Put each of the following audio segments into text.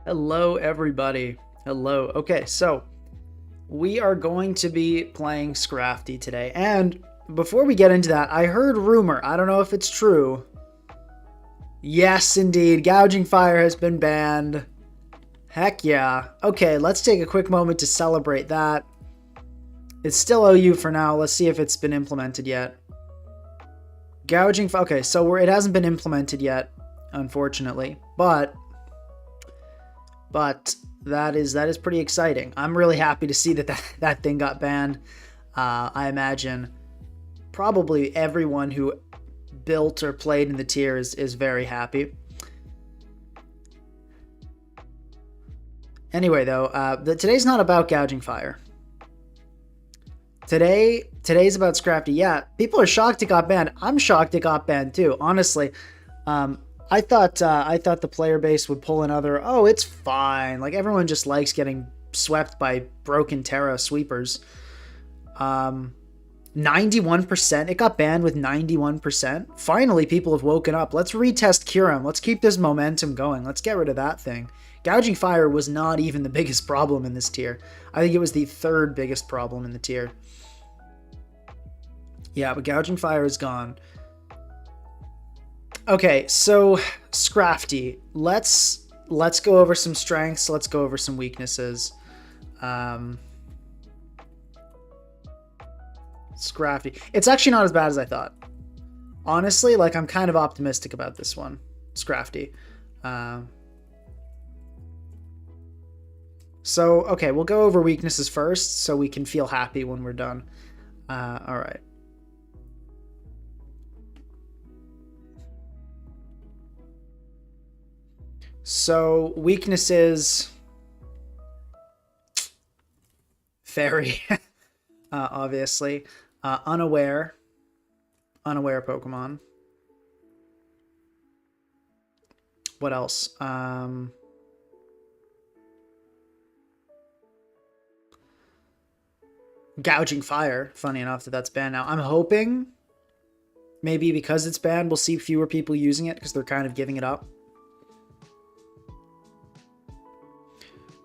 Hello, everybody. Hello. Okay, so we are going to be playing Scrafty today. And before we get into that, I heard rumor. I don't know if it's true. Yes, indeed. Gouging Fire has been banned. Heck yeah. Okay, let's take a quick moment to celebrate that. It's still OU for now. Let's see if it's been implemented yet. Gouging Fire. Okay, so it hasn't been implemented yet, unfortunately. But that is pretty exciting. I'm really happy to see that thing got banned. I imagine probably everyone who built or played in the tier is very happy. Anyway, though, today's not about Gouging Fire. Today's about Scrafty. Yeah, people are shocked it got banned. I'm shocked it got banned too. Honestly, I thought the player base would pull another. Oh, it's fine. Like everyone just likes getting swept by broken Terra sweepers. 91%. It got banned with 91%. Finally, people have woken up. Let's retest Curum. Let's keep this momentum going. Let's get rid of that thing. Gouging Fire was not even the biggest problem in this tier. I think it was the third biggest problem in the tier. Yeah, but Gouging Fire is gone. Okay, so Scrafty. Let's go over some strengths. Let's go over some weaknesses. Scrafty. It's actually not as bad as I thought. Honestly, like I'm kind of optimistic about this one. Scrafty. So, okay, we'll go over weaknesses first so we can feel happy when we're done. All right. So, weaknesses. Fairy. Obviously. Unaware. Unaware Pokemon. What else? Gouging Fire. Funny enough that's banned now. I'm hoping maybe because it's banned, we'll see fewer people using it because they're kind of giving it up.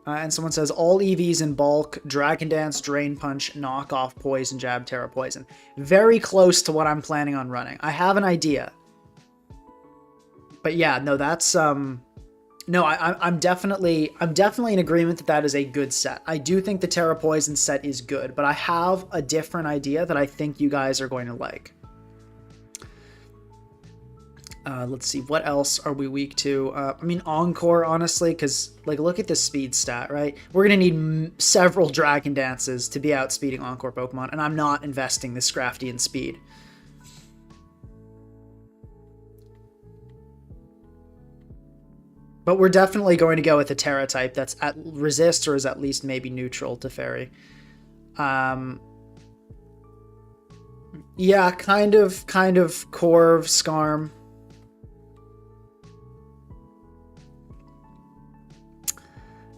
And someone says, all EVs in bulk, Dragon Dance, Drain Punch, Knock Off, Poison Jab, Terra Poison. Very close to what I'm planning on running. I have an idea. But yeah, no, that's, no, I'm definitely in agreement that is a good set. I do think the Terra Poison set is good, but I have a different idea that I think you guys are going to like. Let's see, what else are we weak to? I mean, Encore, honestly, because, like, look at this speed stat, right? We're going to need several Dragon Dances to be outspeeding Encore Pokemon, and I'm not investing this Scrafty in speed. But we're definitely going to go with a Terra type that's at resist or is at least maybe neutral to Fairy. Yeah, kind of Corv, Scarm.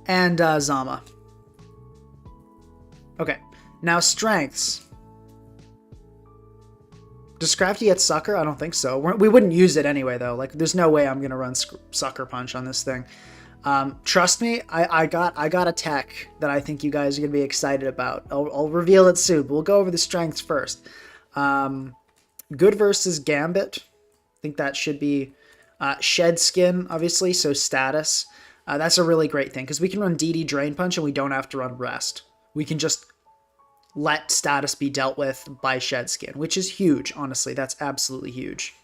And Zama. Okay, now strengths. Does Scrafty get Sucker? I don't think so. We wouldn't use it anyway, though. Like, there's no way I'm gonna run Sucker Punch on this thing. Trust me, I got a tech that I think you guys are gonna be excited about. I'll reveal it soon. But we'll go over the strengths first. Good versus Gambit. I think that should be Shed Skin, obviously. So status. That's a really great thing, because we can run DD Drain Punch and we don't have to run Rest. We can just let status be dealt with by Shed Skin, which is huge, honestly. That's absolutely huge.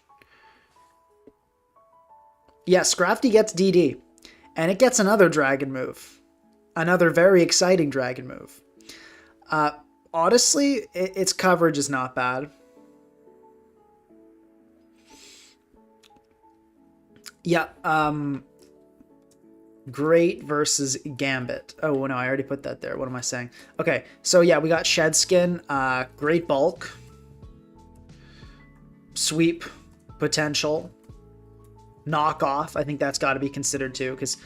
Yeah, Scrafty gets DD, and it gets another dragon move. Another very exciting dragon move. Honestly, its coverage is not bad. Yeah, Great versus Gambit. Oh, no, I already put that there. What am I saying? Okay, so yeah, we got Shed Skin, Great Bulk, Sweep potential, Knock Off. I think that's got to be considered too, because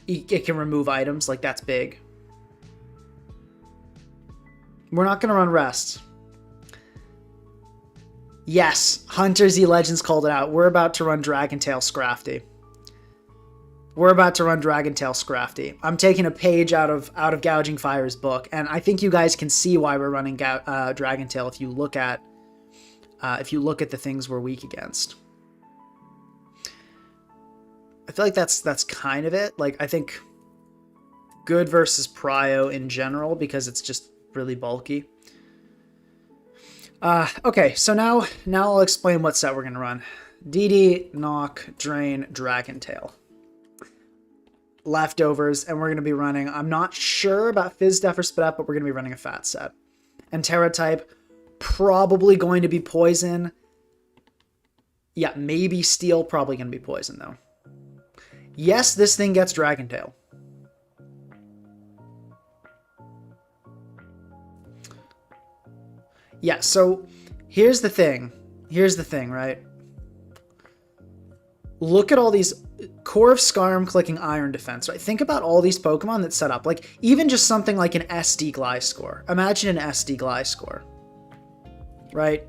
it can remove items. Like, that's big. We're not going to run Rest. Yes, Hunter Z Legends called it out. We're about to run Dragon Tail Scrafty. We're about to run Dragontail Scrafty. I'm taking a page out of Gouging Fire's book, and I think you guys can see why we're running Dragontail if you look at the things we're weak against. I feel like that's kind of it. Like, I think good versus Prio in general because it's just really bulky. Okay, so now I'll explain what set we're gonna run. DD, Knock, Drain, Dragontail. Leftovers, and we're going to be running, I'm not sure about Fizz Def or Spit Up, but we're going to be running a fat set. And Terra type, probably going to be Poison. Yeah, maybe Steel, probably going to be Poison though. Yes, this thing gets Dragontail. Yeah, so here's the thing. Here's the thing, right? Look at all these Core of Skarm clicking Iron Defense, right? Think about all these Pokemon that set up. Like, even just something like an SD Gliscor. Imagine an SD Gliscor, right?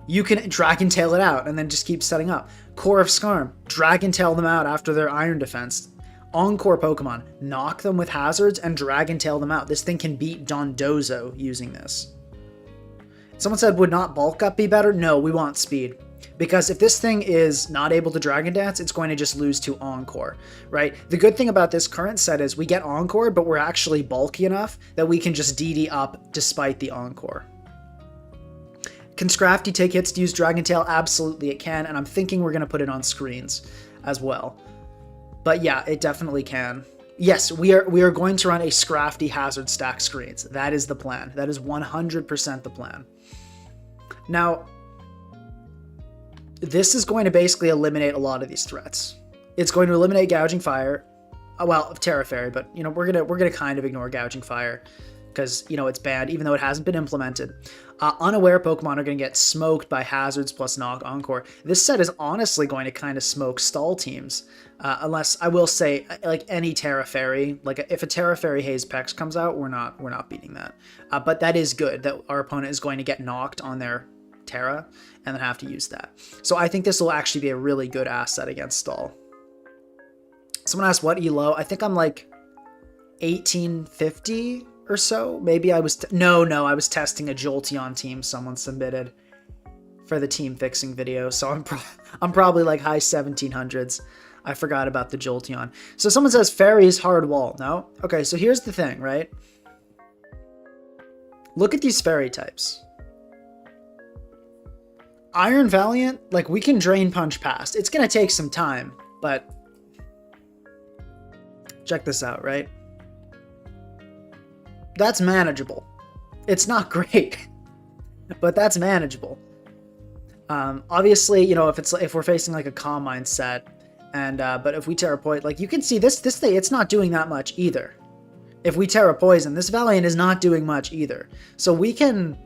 You can Dragontail it out and then just keep setting up. Core of Skarm, Dragontail them out after their Iron Defense. Encore Pokemon, knock them with hazards and Dragontail them out. This thing can beat Dondozo using this. Someone said, would not Bulk Up be better? No, we want speed. Because if this thing is not able to Dragon Dance, it's going to just lose to Encore, right? The good thing about this current set is we get Encore, but we're actually bulky enough that we can just DD up despite the Encore. Can Scrafty take hits to use Dragontail? Absolutely it can, and I'm thinking we're going to put it on screens as well. But yeah, it definitely can. Yes, we are going to run a Scrafty Hazard Stack screens. That is the plan. That is 100% the plan. Now, this is going to basically eliminate a lot of these threats. It's going to eliminate Gouging Fire, well, Terra Fairy, but you know we're gonna kind of ignore Gouging Fire because you know it's banned, even though it hasn't been implemented. Unaware Pokemon are going to get smoked by Hazards plus Knock Encore. This set is honestly going to kind of smoke stall teams, unless I will say like any Terra Fairy, like if a Terra Fairy Haze Pex comes out, we're not beating that. But that is good that our opponent is going to get knocked on their Terra and then have to use that. So I think this will actually be a really good asset against stall. Someone asked what elo. I think I'm like 1850 or so. Maybe I was no, I was testing a Jolteon team someone submitted for the team fixing video. So I'm probably like high 1700s. I forgot about the Jolteon. So someone says Fairies hard wall. No? Okay, so here's the thing, right? Look at these fairy types. Iron Valiant, like we can Drain Punch past. It's going to take some time, but check this out, right? That's manageable. It's not great, but that's manageable. Obviously, you know, if we're facing like a Calm Mind set, and but if we Terra Poison, like you can see this thing, it's not doing that much either. If we Terra Poison, this Valiant is not doing much either. So we can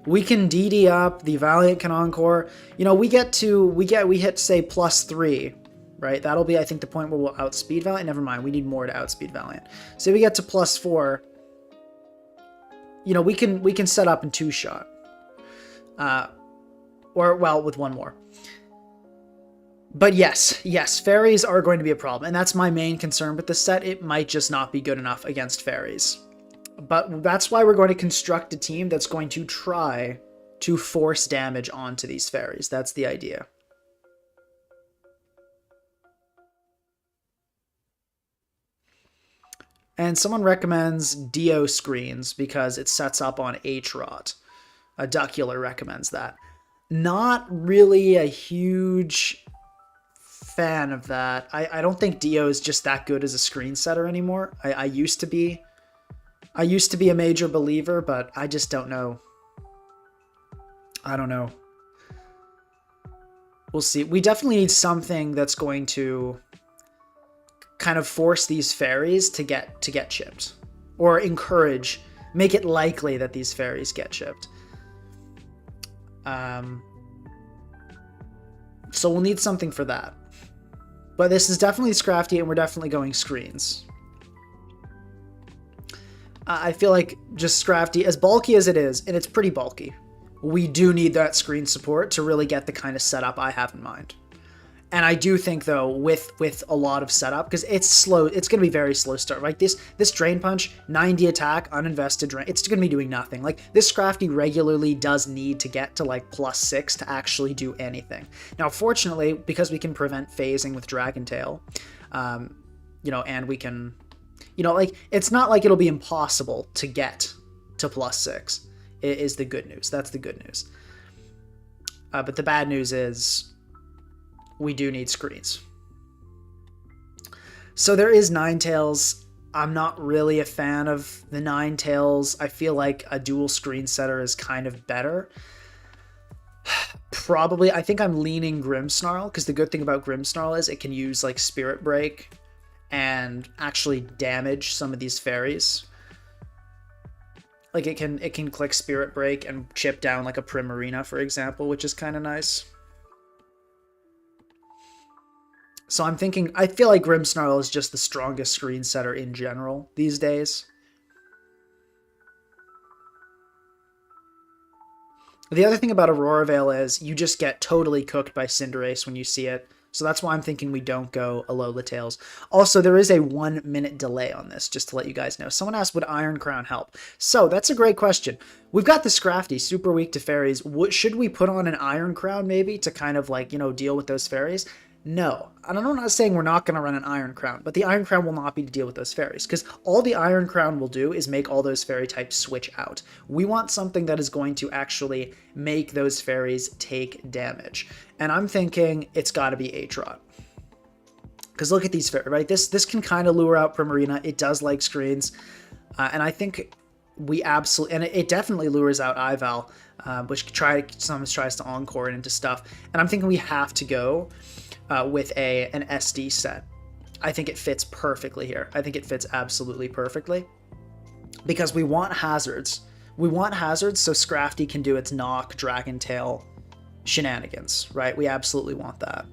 DD up, the Valiant can Encore. You know, we hit say +3, right? That'll be I think the point where we'll outspeed Valiant. Never mind, we need more to outspeed Valiant. So we get to +4. You know, we can set up in 2-shot. Or well, with one more. But yes, fairies are going to be a problem, and that's my main concern with this set. It might just not be good enough against fairies. But that's why we're going to construct a team that's going to try to force damage onto these fairies. That's the idea. And someone recommends Dio screens because it sets up on H-Rot. A Duckula recommends that. Not really a huge fan of that. I don't think Dio is just that good as a screen setter anymore. I used to be a major believer, but I just don't know. I don't know. We'll see. We definitely need something that's going to kind of force these fairies to get chipped, or make it likely that these fairies get chipped. So we'll need something for that. But this is definitely Scrafty, and we're definitely going screens. I feel like just Scrafty, as bulky as it is, and it's pretty bulky, we do need that screen support to really get the kind of setup I have in mind. And I do think though, with a lot of setup, because it's slow, it's going to be very slow start. Like this Drain Punch, 90 attack, uninvested drain, it's going to be doing nothing. Like this Scrafty regularly does need to get to like +6 to actually do anything. Now, fortunately, because we can prevent phasing with Dragon Tail, you know, and we can, you know, like it's not like it'll be impossible to get to +6. It is the good news. That's the good news. But the bad news is, we do need screens. So there is Ninetales. I'm not really a fan of the Ninetales. I feel like a dual screen setter is kind of better. Probably, I think I'm leaning Grimmsnarl, because the good thing about Grimmsnarl is it can use like Spirit Break and actually damage some of these fairies. Like it can click Spirit Break and chip down like a Primarina, for example, which is kind of nice. So I'm thinking, I feel like Grimmsnarl is just the strongest screen setter in general these days. The other thing about Aurora Veil is you just get totally cooked by Cinderace when you see it. So that's why I'm thinking we don't go Alola Tails. Also, there is a 1 minute delay on this, just to let you guys know. Someone asked, would Iron Crown help? So that's a great question. We've got the Scrafty, super weak to fairies. Should we put on an Iron Crown maybe to kind of like, you know, deal with those fairies? No, and I'm not saying we're not going to run an Iron Crown, but the Iron Crown will not be to deal with those fairies, because all the Iron Crown will do is make all those fairy types switch out. We want something that is going to actually make those fairies take damage, and I'm thinking it's got to be Aatrot. Because look at these fairies, right? This can kind of lure out Primarina. It does like screens, and I think we absolutely, and it definitely lures out Ival, which sometimes tries to encore it into stuff, and I'm thinking we have to go with an SD set. I think it fits perfectly here. I think it fits absolutely perfectly. Because we want hazards. We want hazards so Scrafty can do its knock, Dragon Tail shenanigans, right? We absolutely want that.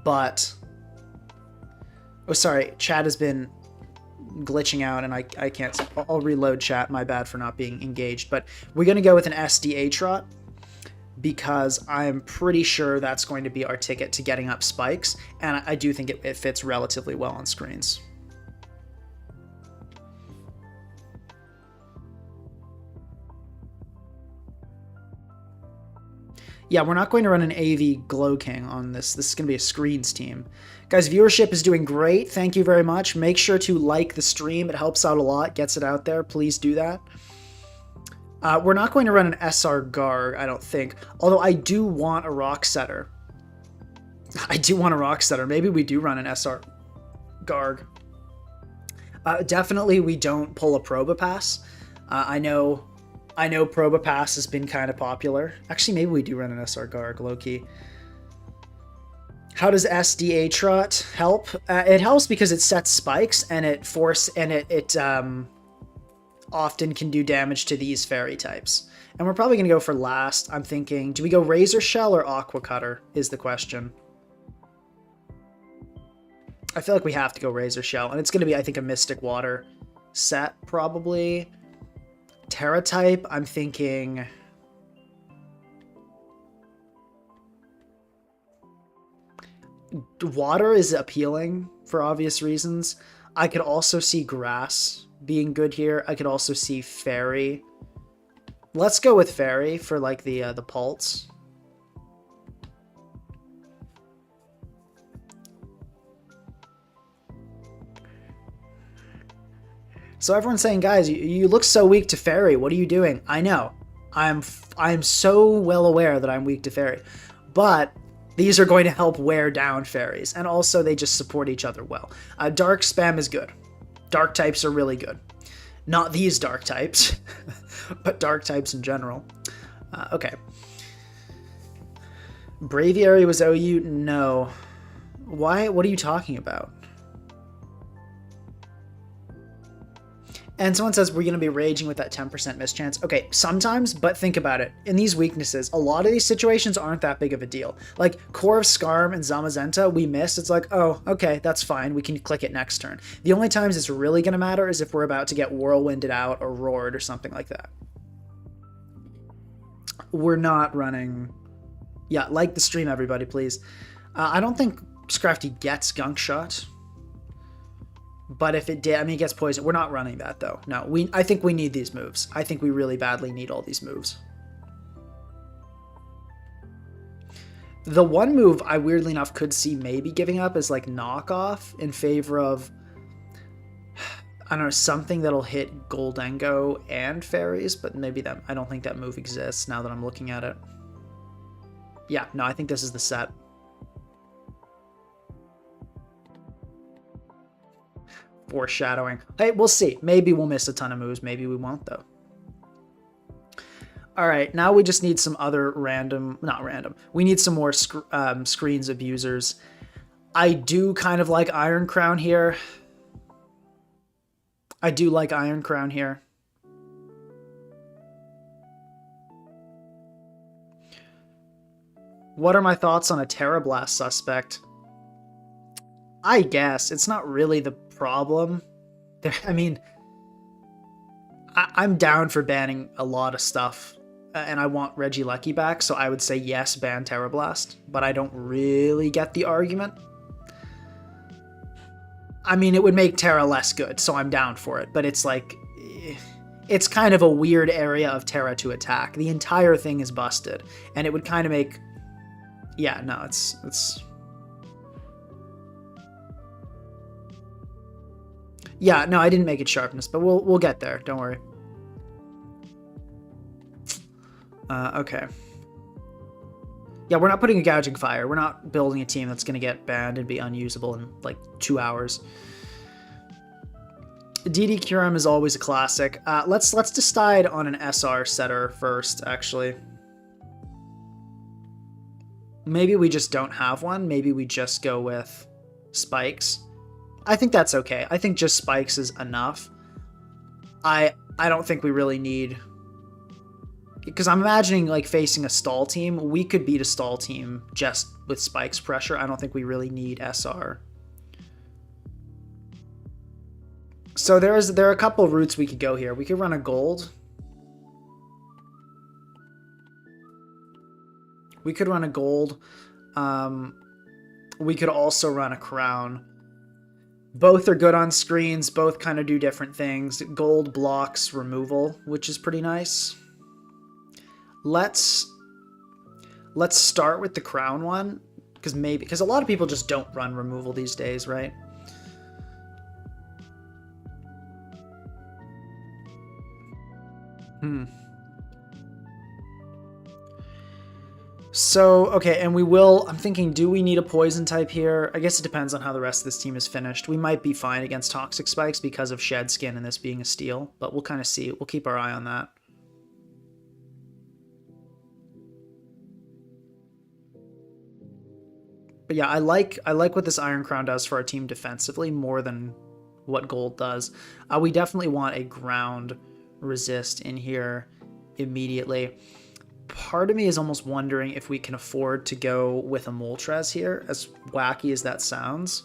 But... Oh, sorry. Chat has been glitching out and I can't... I'll reload chat. My bad for not being engaged. But we're going to go with an SD Aatrot, because I'm pretty sure that's going to be our ticket to getting up spikes, and I do think it fits relatively well on screens. Yeah, we're not going to run an AV Glow King on this. This is going to be a screens team. Guys, viewership is doing great. Thank you very much. Make sure to like the stream. It helps out a lot, gets it out there. Please do that. We're not going to run an SR Garg, I don't think. Although I do want a Rock Setter. I do want a Rock Setter. Maybe we do run an SR Garg. Definitely we don't pull a Probopass. I know Probopass has been kind of popular. Actually, maybe we do run an SR Garg, low-key. How does SD Aatrot help? It helps because it sets spikes and it often can do damage to these fairy types. And we're probably going to go for last. I'm thinking, do we go Razor Shell or Aqua Cutter is the question. I feel like we have to go Razor Shell. And it's going to be, I think, a Mystic Water set, probably. Terra type, I'm thinking... Water is appealing for obvious reasons. I could also see Grass being good here. I could also see Fairy. Let's go with Fairy for like the pulse. So everyone's saying, guys, you look so weak to Fairy. What are you doing? I know. I'm so well aware that I'm weak to Fairy. But these are going to help wear down Fairies. And also they just support each other well. Dark Spam is good. Dark types are really good. Not these dark types, but dark types in general. Okay. Braviary was OU? No. Why? What are you talking about? And someone says we're going to be raging with that 10% mischance. Okay, sometimes, but think about it. In these weaknesses, a lot of these situations aren't that big of a deal. Like Core of Skarm and Zamazenta, we missed. It's like, oh, okay, that's fine. We can click it next turn. The only times it's really going to matter is if we're about to get Whirlwinded out or Roared or something like that. We're not running... Yeah, like the stream, everybody, please. I don't think Scrafty gets Gunk Shot. But if it did, I mean, it gets poison. We're not running that, though. No, I think we need these moves. I think we really badly need all these moves. The one move I, weirdly enough, could see maybe giving up is, like, Knockoff in favor of, I don't know, something that'll hit Goldengo and Fairies, but maybe that, I don't think that move exists now that I'm looking at it. Yeah, no, I think this is the set. Foreshadowing. Hey, we'll see. Maybe we'll miss a ton of moves. Maybe we won't, though. All right, now we just need some other random... Not random. We need some more screens abusers. I do kind of like Iron Crown here. I do like Iron Crown here. What are my thoughts on a Terra Blast suspect? I guess. It's not really the problem. I mean, I'm down for banning a lot of stuff, and I want Regieleki back, so I would say yes, ban Terra Blast, but I don't really get the argument. I mean, it would make Terra less good, so I'm down for it, but it's like... It's kind of a weird area of Terra to attack. The entire thing is busted, and it would kind of make... Yeah, no, it's... Yeah, no, I didn't make it sharpness, but we'll get there. Don't worry. Okay. Yeah, we're not putting a Gouging Fire. We're not building a team that's going to get banned and be unusable in, like, 2 hours. DD Curum is always a classic. Let's decide on an SR setter first, actually. Maybe we just don't have one. Maybe we just go with Spikes. I think that's okay. I think just Spikes is enough. I don't think we really need... Because I'm imagining, like, facing a stall team. We could beat a stall team just with Spikes pressure. I don't think we really need SR. So there are a couple of routes we could go here. We could run a gold. We could run a gold. We could also run a crown. Both are good on screens. Both kind of do different things. Gold blocks removal, which is pretty nice. Let's start with the crown one, because a lot of people just don't run removal these days, right? So, okay, and I'm thinking, do we need a poison type here? I guess it depends on how the rest of this team is finished. We might be fine against Toxic Spikes because of Shed Skin and this being a steal, but we'll kind of see. We'll keep our eye on that. But yeah, I like what this Iron Crown does for our team defensively more than what gold does. We definitely want a ground resist in here immediately. Part of me is almost wondering if we can afford to go with a Moltres here, as wacky as that sounds.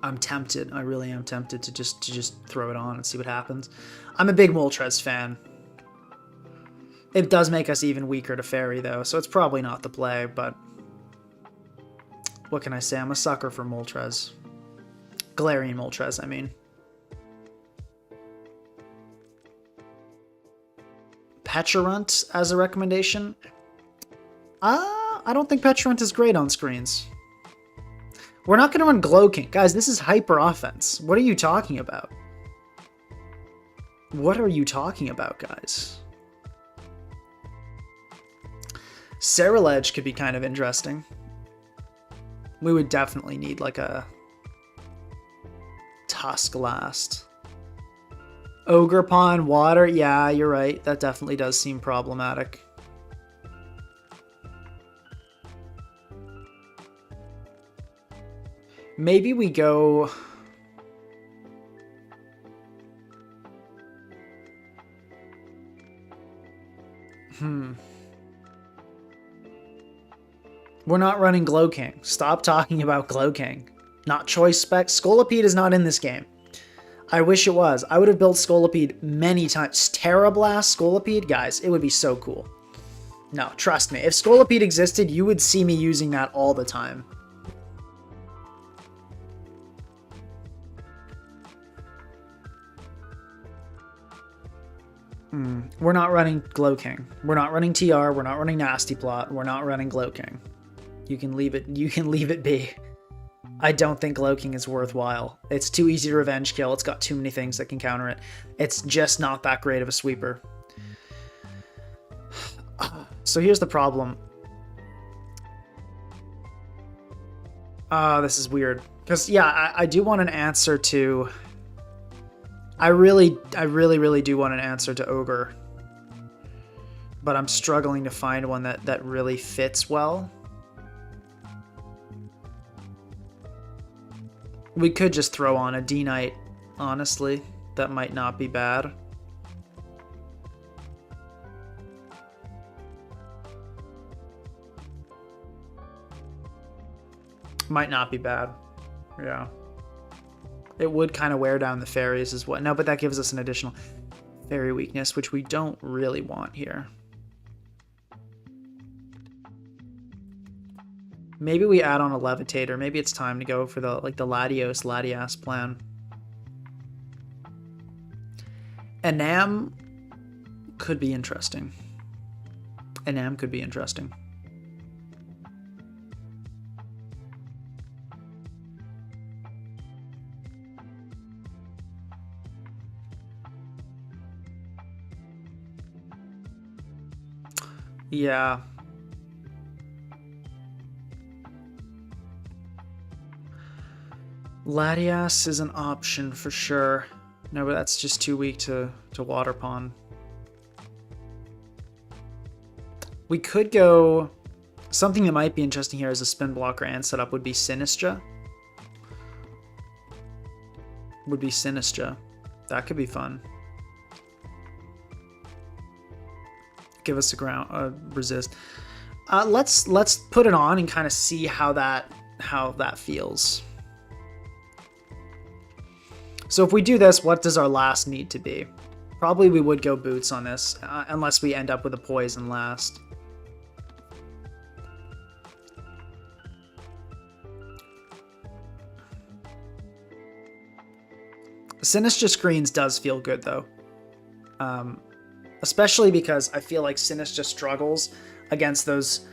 I'm tempted. I really am tempted to just throw it on and see what happens. I'm a big Moltres fan. It does make us even weaker to Fairy, though, so it's probably not the play, but... What can I say? I'm a sucker for Moltres. Galarian Moltres, I mean. Pecharunt as a recommendation? I don't think Pecharunt is great on screens. We're not going to run Glow King. Guys, this is hyper offense. What are you talking about? What are you talking about, guys? Ceruledge could be kind of interesting. We would definitely need like a Tusklast. Ogre Pond, water. Yeah, you're right. That definitely does seem problematic. Maybe we go... We're not running Glow King. Stop talking about Glow King. Not choice spec. Scolipede is not in this game. I wish it was. I would have built Scolipede many times. Terra Blast Scolipede? Guys, it would be so cool. No, trust me. If Scolipede existed, you would see me using that all the time. We're not running Glowking. We're not running TR. We're not running Nasty Plot. We're not running Glowking. You can leave it. You can leave it be. I don't think Glowking is worthwhile. It's too easy to revenge kill. It's got too many things that can counter it. It's just not that great of a sweeper. So here's the problem. This is weird. Because, yeah, I do want an answer to... I really do want an answer to Ogre. But I'm struggling to find one that really fits well. We could just throw on a D-Knight, honestly. That might not be bad. Might not be bad. Yeah. It would kind of wear down the fairies as well. No, but that gives us an additional fairy weakness, which we don't really want here. Maybe we add on a Levitator. Maybe it's time to go for the Latias plan. Enam could be interesting. Enam could be interesting. Yeah. Latias is an option for sure. No, but that's just too weak to Water Pond. We could go... Something that might be interesting here as a spin blocker and setup would be Sinistra. That could be fun. Give us a ground resist. Let's put it on and kind of see how that feels. So if we do this, what does our last need to be? Probably we would go boots on this, unless we end up with a poison last. Sinistra Screens does feel good though. Especially because I feel like Sinistra struggles against those...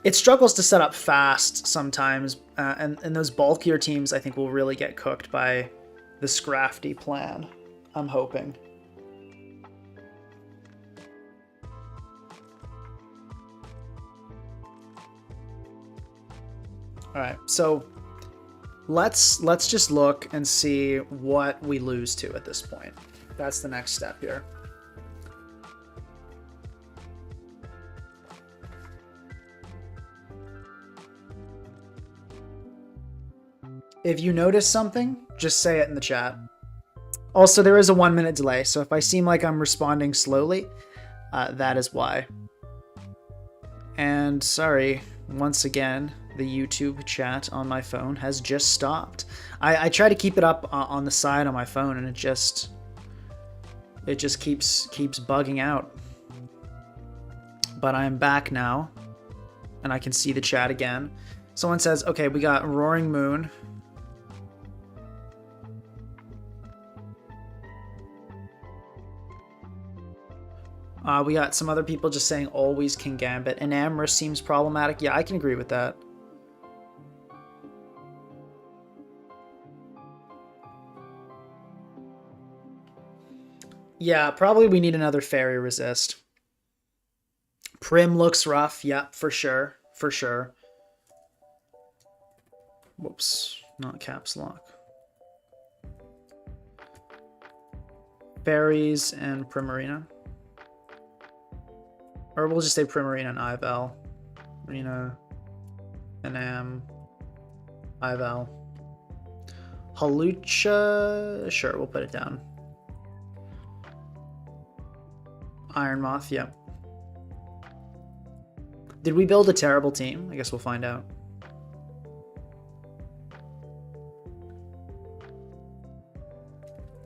It struggles to set up fast sometimes, and those bulkier teams I think will really get cooked by the Scrafty plan, I'm hoping. Alright, so let's just look and see what we lose to at this point. That's the next step here. If you notice something, just say it in the chat. Also, there is a 1-minute delay, so if I seem like I'm responding slowly, that is why. And sorry, once again, the YouTube chat on my phone has just stopped. I try to keep it up on the side on my phone, and it just keeps bugging out. But I'm back now, and I can see the chat again. Someone says, okay, we got Roaring Moon. We got some other people just saying always King Gambit. And Amherst seems problematic. Yeah, I can agree with that. Yeah, probably we need another fairy resist. Prim looks rough. Yep, for sure. For sure. Whoops, not caps lock. Fairies and Primarina. Or we'll just say Primarina and Ival. Rina, Enam, Ival. Halucha, sure, we'll put it down. Iron Moth, yep. Did we build a terrible team? I guess we'll find out.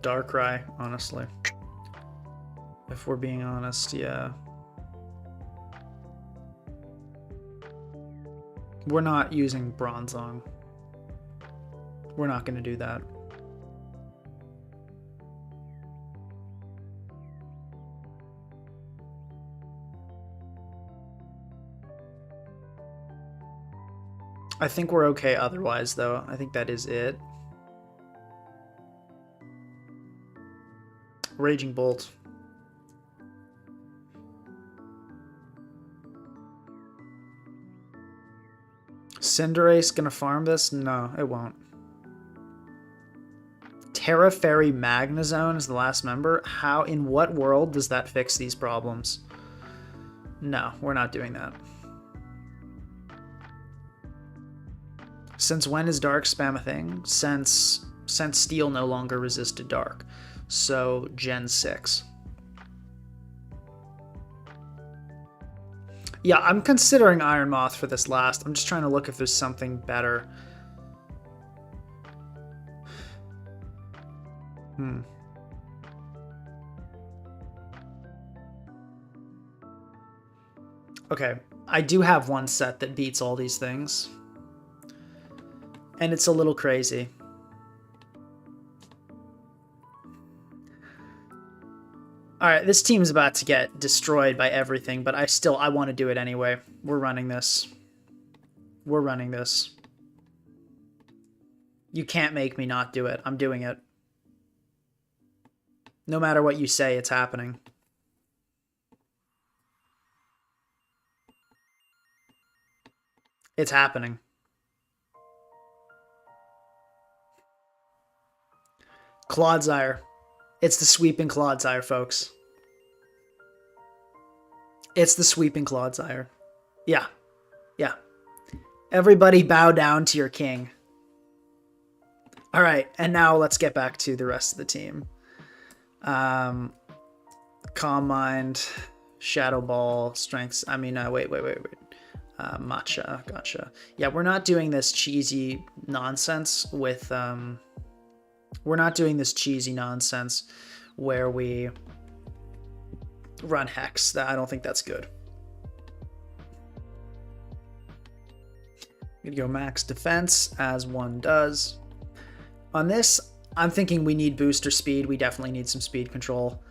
Darkrai, honestly. If we're being honest, yeah. We're not using Bronzong. We're not going to do that. I think we're okay otherwise, though. I think that is it. Raging Bolt. Cinderace gonna farm this? No, it won't. Terra Fairy Magnezone is the last member? How, in what world does that fix these problems? No, we're not doing that. Since when is Dark Spam a thing? Since Steel no longer resisted Dark. So, Gen 6. Yeah, I'm considering Iron Moth for this last. I'm just trying to look if there's something better. Okay, I do have one set that beats all these things. And it's a little crazy. Alright, this team is about to get destroyed by everything, but I want to do it anyway. We're running this. We're running this. You can't make me not do it. I'm doing it. No matter what you say, it's happening. It's happening. Clodsire. It's the sweeping Clodsire, folks. It's the sweeping Clodsire. Yeah. Yeah. Everybody bow down to your king. Alright, and now let's get back to the rest of the team. Calm Mind, Shadow Ball, Strengths. I mean, wait. Matcha, gotcha. Yeah, we're not doing this cheesy nonsense with, we're not doing this cheesy nonsense where we run Hex. I don't think that's good. I'm gonna go max defense, as one does. On this, I'm thinking we need booster speed. We definitely need some speed control.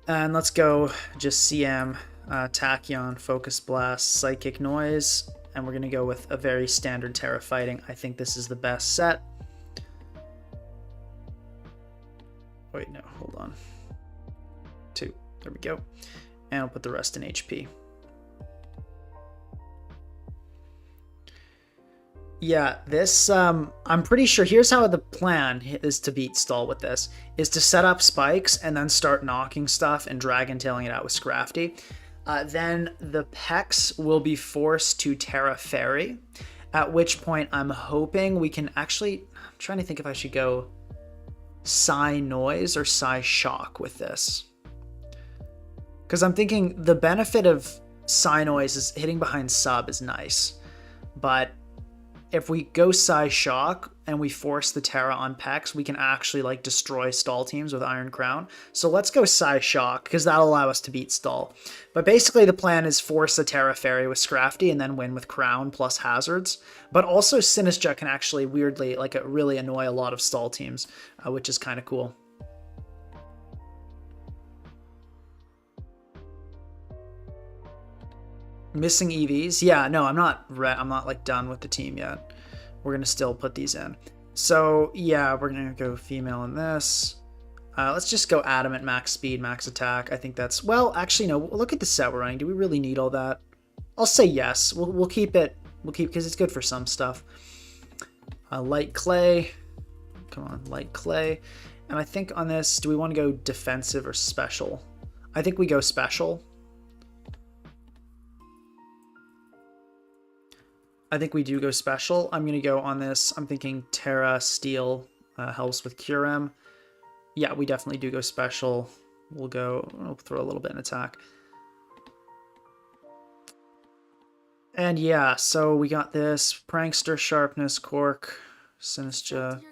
And let's go just CM, Tachyon, Focus Blast, Psychic Noise, and we're going to go with a very standard Terra Fighting. I think this is the best set. Wait, no, hold on. 2. There we go. And I'll put the rest in HP. Yeah, this, I'm pretty sure, here's how the plan is to beat Stall with this, is to set up spikes and then start knocking stuff and Dragon Tailing it out with Scrafty. Then the Pex will be forced to Terra Fairy, at which point I'm hoping we can actually, I'm trying to think if I should go Psy Noise or Psy Shock with this. Because I'm thinking the benefit of Psy Noise is hitting behind sub is nice, but if we go Psy Shock and we force the Terra on Pex, we can actually like destroy Stall teams with Iron Crown. So let's go Psy Shock because that'll allow us to beat Stall. But basically the plan is force a Terra Fairy with Scrafty and then win with Crown plus Hazards. But also Sinistcha can actually weirdly like really annoy a lot of Stall teams, which is kind of cool. Missing EVs? Yeah, no, I'm not like done with the team yet. We're gonna still put these in. So yeah, we're gonna go female in this. Let's just go Adamant, max speed, max attack. I think that's, well, actually no, look at the set we're running. Do we really need all that? I'll say yes. We'll keep it. We'll keep, because it's good for some stuff. Light Clay. Come on, Light Clay. And I think on this, do we want to go defensive or special? I think we go special. I think we do go special. I'm going to go on this. I'm thinking Terra Steel helps with Curem. Yeah, we definitely do go special. We'll throw a little bit in attack. And yeah, so we got this. Prankster, Sharpness, Cork, Sinistcha,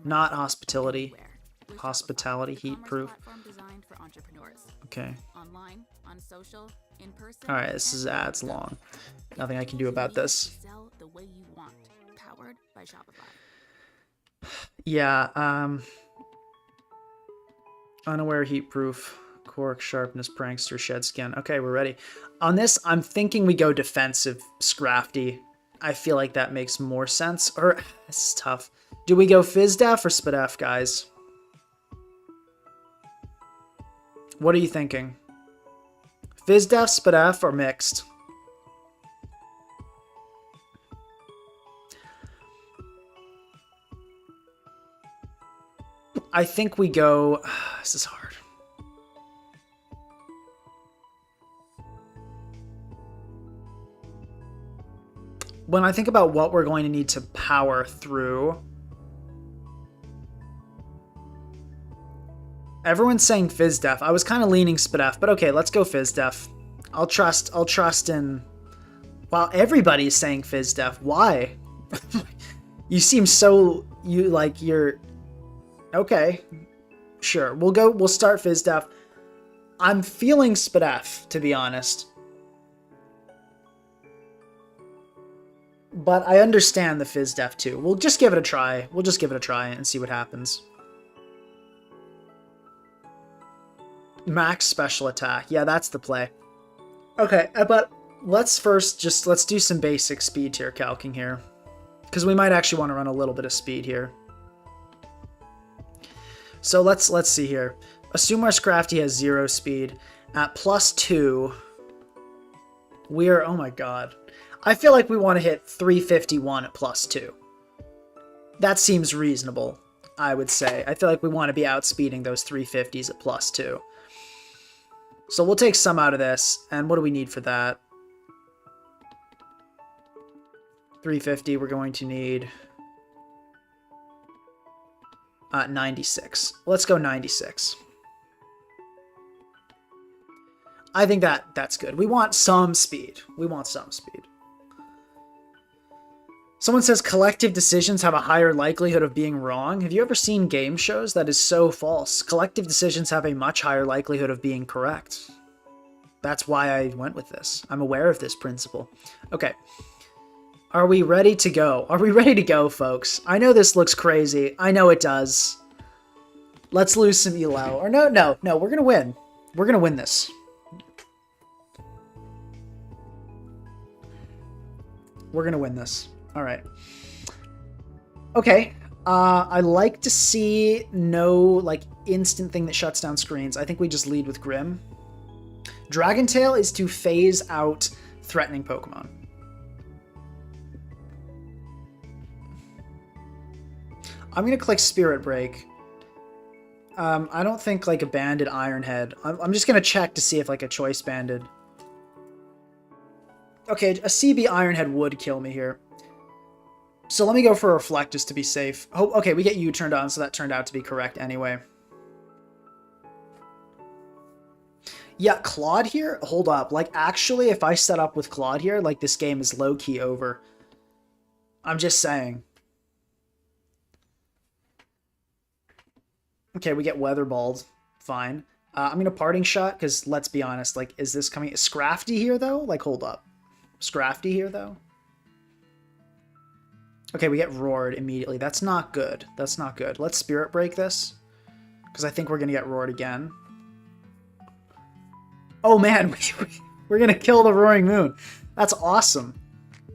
not Hospitality. Hospitality, heat proof. Okay. Alright, this is ads long. Nothing I can do about this. Yeah, unaware, heat proof, cork, sharpness, prankster, shed skin. Okay, we're ready. On this, I'm thinking we go defensive Scrafty. I feel like that makes more sense. Or, this is tough. Do we go FizzDef or SpDef, guys? What are you thinking? FizzDef, SpDef, or mixed? I think we go... This is hard. When I think about what we're going to need to power through... Everyone's saying FizzDef. I was kind of leaning SpDef, but okay, let's go FizzDef. I'll trust in... Wow, everybody's saying FizzDef. Why? You seem so... You're... Okay. Sure. We'll start FizzDef. I'm feeling SpDef, to be honest. But I understand the FizzDef too. We'll just give it a try. We'll just give it a try and see what happens. Max special attack. Yeah, that's the play. Okay, but let's do some basic speed tier calcing here. Because we might actually want to run a little bit of speed here. So let's see here. Assume our Scrafty has 0 speed. At +2, we're... Oh my god. I feel like we want to hit 351 at +2. That seems reasonable, I would say. I feel like we want to be outspeeding those 350s at +2. So we'll take some out of this. And what do we need for that? 350, we're going to need... 96. Let's go 96. I think that's good. We want some speed. We want some speed. Someone says collective decisions have a higher likelihood of being wrong. Have you ever seen game shows? That is so false. Collective decisions have a much higher likelihood of being correct. That's why I went with this. I'm aware of this principle. Okay. Are we ready to go? Are we ready to go, folks? I know this looks crazy. I know it does. Let's lose some elo. Or no, we're gonna win. We're gonna win this. We're gonna win this. Alright. Okay. I like to see no, instant thing that shuts down screens. I think we just lead with Grim. Dragon Tail is to phase out threatening Pokemon. I'm going to click Spirit Break. I don't think a banded Iron Head. I'm just going to check to see if a choice banded. Okay, a CB Iron Head would kill me here. So let me go for a Reflect just to be safe. Oh, okay, we get U turned on, so that turned out to be correct anyway. Yeah, Claude here? Hold up. Actually, if I set up with Claude here, this game is low-key over. I'm just saying. Okay, we get Weatherballed. Fine. I'm going to Parting Shot, because let's be honest, is this coming... Scrafty here, though? Hold up. Scrafty here, though? Okay, we get Roared immediately. That's not good. That's not good. Let's Spirit Break this, because I think we're going to get Roared again. Oh, man. We're going to kill the Roaring Moon. That's awesome.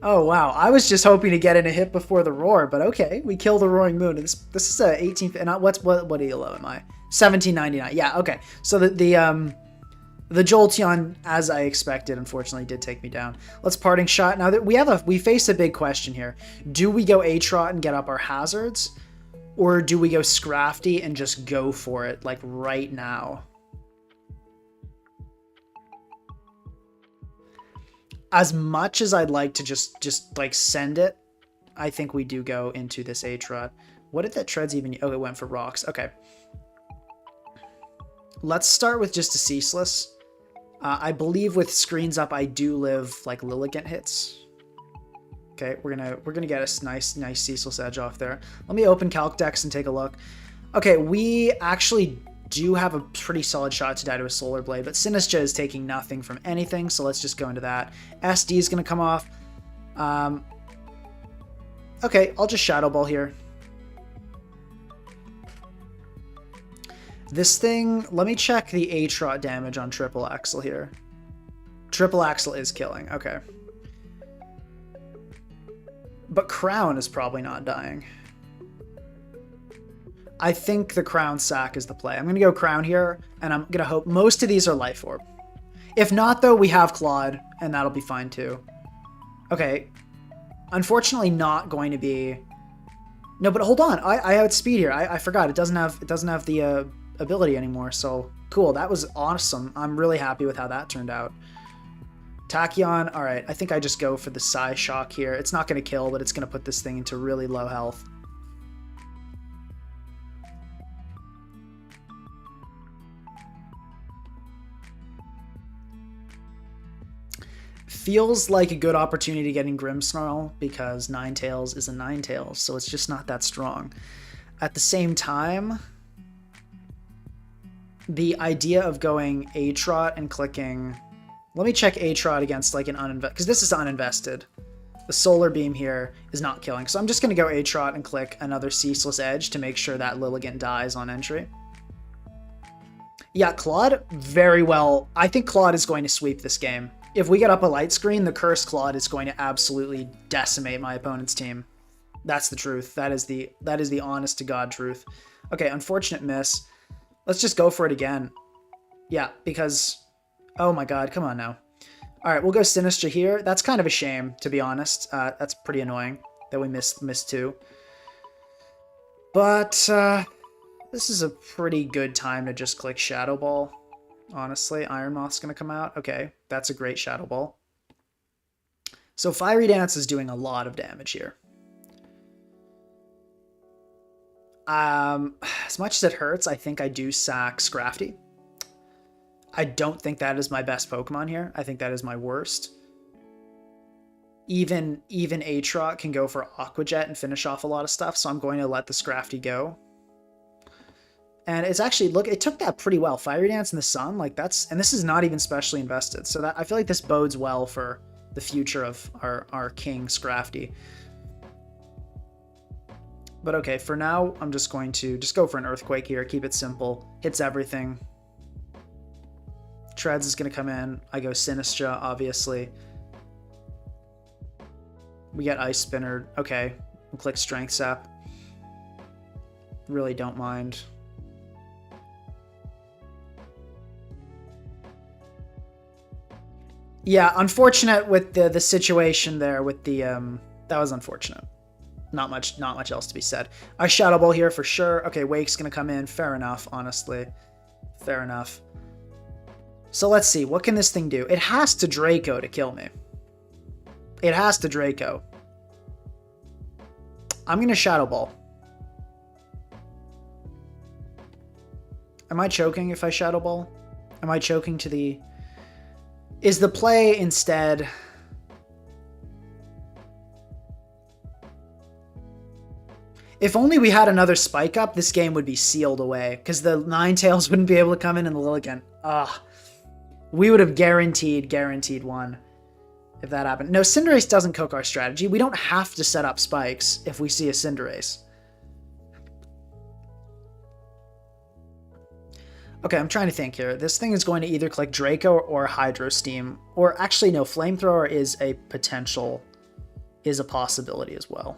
Oh, wow. I was just hoping to get in a hit before the Roar, but okay. We kill the Roaring Moon. This is a 18th... And what elo am I? 1799. Yeah, okay. So the Jolteon, as I expected, unfortunately did take me down. Let's Parting Shot. Now, we face a big question here. Do we go Aatrot and get up our hazards? Or do we go Scrafty and just go for it, right now? As much as I'd like to just send it, I think we do go into this Aatrot. What did that Treads even... Oh, it went for rocks. Okay. Let's start with just a Ceaseless. I believe with screens up, I do live Lilligant hits. Okay, we're gonna get a nice Ceaseless Edge off there. Let me open Calc Dex and take a look. Okay, we actually do have a pretty solid shot to die to a Solar Blade, but Sinistra is taking nothing from anything, so let's just go into that. SD is going to come off. Okay, I'll just Shadow Ball here. This thing, let me check the Aatrot damage on Triple Axle here. Triple Axle is killing, okay. But Crown is probably not dying. I think the Crown sack is the play. I'm going to go Crown here, and I'm going to hope most of these are Life Orb. If not, though, we have Claude, and that'll be fine, too. Okay. Unfortunately, not going to be... No, but hold on. I have speed here. I forgot. It doesn't have the ability anymore, so cool. That was awesome. I'm really happy with how that turned out. Tachyon. All right. I think I just go for the Psy Shock here. It's not going to kill, but it's going to put this thing into really low health. Feels like a good opportunity getting Grimmsnarl because Ninetales is a Ninetales, so it's just not that strong. At the same time, the idea of going Aatrot and clicking... Let me check Aatrot against like an uninvested... Because this is uninvested. The Solar Beam here is not killing. So I'm just going to go Aatrot and click another Ceaseless Edge to make sure that Lilligant dies on entry. Yeah, Claude, very well. I think Claude is going to sweep this game. If we get up a light screen, the Cursed Claude is going to absolutely decimate my opponent's team. That's the truth. That is the honest to God truth. Okay, unfortunate miss. Let's just go for it again. Yeah, because... Oh my god, come on now. Alright, we'll go Sinistra here. That's kind of a shame, to be honest. That's pretty annoying that we missed two. But, this is a pretty good time to just click Shadow Ball. Honestly, Iron Moth's going to come out. Okay, that's a great Shadow Ball. So Fiery Dance is doing a lot of damage here. As much as it hurts, I think I do sack Scrafty. I don't think that is my best Pokemon here. I think that is my worst. Even Aatrot can go for Aqua Jet and finish off a lot of stuff, so I'm going to let the Scrafty go. And it's actually, look, it took that pretty well. Fiery Dance in the Sun, like that's, and this is not even specially invested. So that I feel like this bodes well for the future of our King Scrafty. But okay, for now, I'm just going to just go for an Earthquake here. Keep it simple. Hits everything. Treads is going to come in. I go Sinistra, obviously. We get Ice Spinner. Okay, we'll click Strength Sap. Really don't mind. Yeah, unfortunate with the situation there with the that was unfortunate. Not much else to be said. I Shadow Ball here for sure. Okay, Wake's gonna come in. Fair enough, honestly. Fair enough. So let's see, what can this thing do? It has to Draco to kill me. It has to Draco. I'm gonna Shadow Ball. Am I choking if I Shadow Ball? Am I choking to the... Is the play instead... If only we had another Spike Up, this game would be sealed away, because the Ninetales wouldn't be able to come in and the Lilligant. Ugh. We would have guaranteed won if that happened. No, Cinderace doesn't cook our strategy. We don't have to set up spikes if we see a Cinderace. Okay, I'm trying to think here. This thing is going to either click Draco or Hydro Steam. Or actually, no, Flamethrower is a potential, is a possibility as well.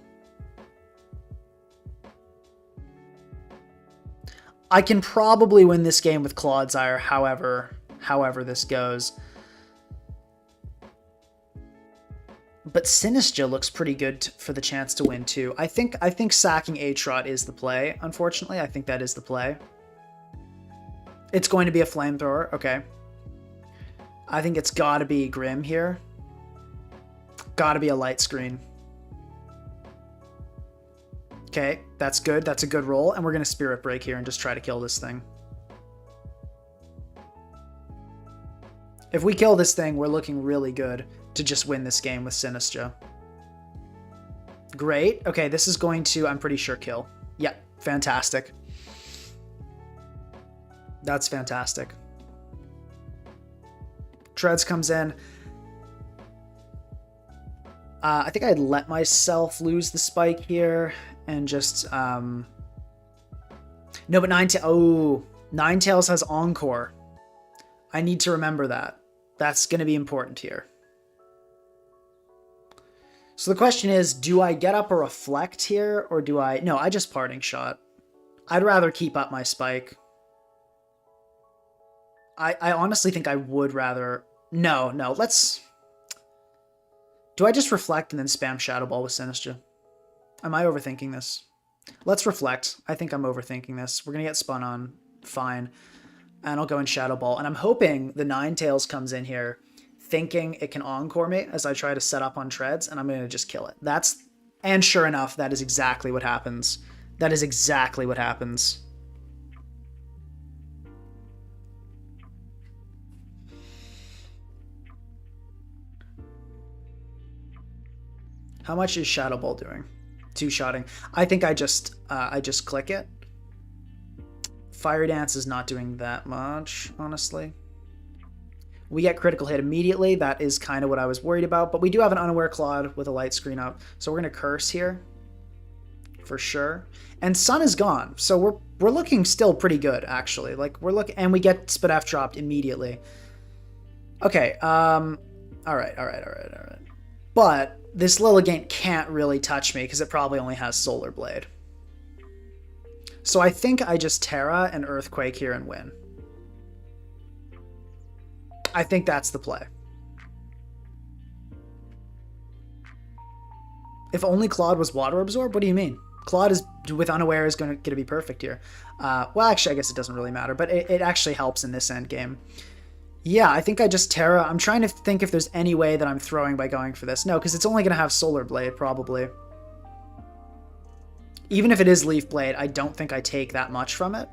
I can probably win this game with Clodsire, however this goes. But Sinistra looks pretty good for the chance to win too. I think sacking Aatrot is the play, unfortunately. I think that is the play. It's going to be a Flamethrower, okay. I think it's gotta be Grim here. Gotta be a Light Screen. Okay, that's good. That's a good roll. And we're going to Spirit Break here and just try to kill this thing. If we kill this thing, we're looking really good to just win this game with Sinistra. Great. Okay, this is going to, I'm pretty sure, kill. Yeah, fantastic. That's fantastic. Treads comes in. I think I'd let myself lose the spike here and just... No, but Ninetales has Encore. I need to remember that. That's going to be important here. So the question is, do I get up a Reflect here, or do I... No, I just Parting Shot. I'd rather keep up my spike. I honestly think I would rather... No, let's... Do I just Reflect and then spam Shadow Ball with Sinistra? Am I overthinking this? Let's Reflect. I think I'm overthinking this. We're going to get spun on. Fine. And I'll go in Shadow Ball. And I'm hoping the Ninetales comes in here thinking it can Encore me as I try to set up on Treads, and I'm going to just kill it. And sure enough, that is exactly what happens. That is exactly what happens. How much is Shadow Ball doing? Two-shotting. I think I just click it. Fire Dance is not doing that much, honestly. We get critical hit immediately. That is kind of what I was worried about. But we do have an Unaware Clod with a light screen up. So we're going to Curse here. For sure. And Sun is gone. So we're looking still pretty good, actually. Like, we're looking... And we get Spadef dropped immediately. Okay, Alright. But this Lilligant can't really touch me because it probably only has Solar Blade. So I think I just Terra and Earthquake here and win. I think that's the play. If only Claude was Water Absorb? What do you mean? Claude is with Unaware is going to be perfect here. Well, actually, I guess it doesn't really matter, but it actually helps in this end game. Yeah, I think I just Terra. I'm trying to think if there's any way that I'm throwing by going for this. No, because it's only going to have Solar Blade, probably. Even if it is Leaf Blade, I don't think I take that much from it.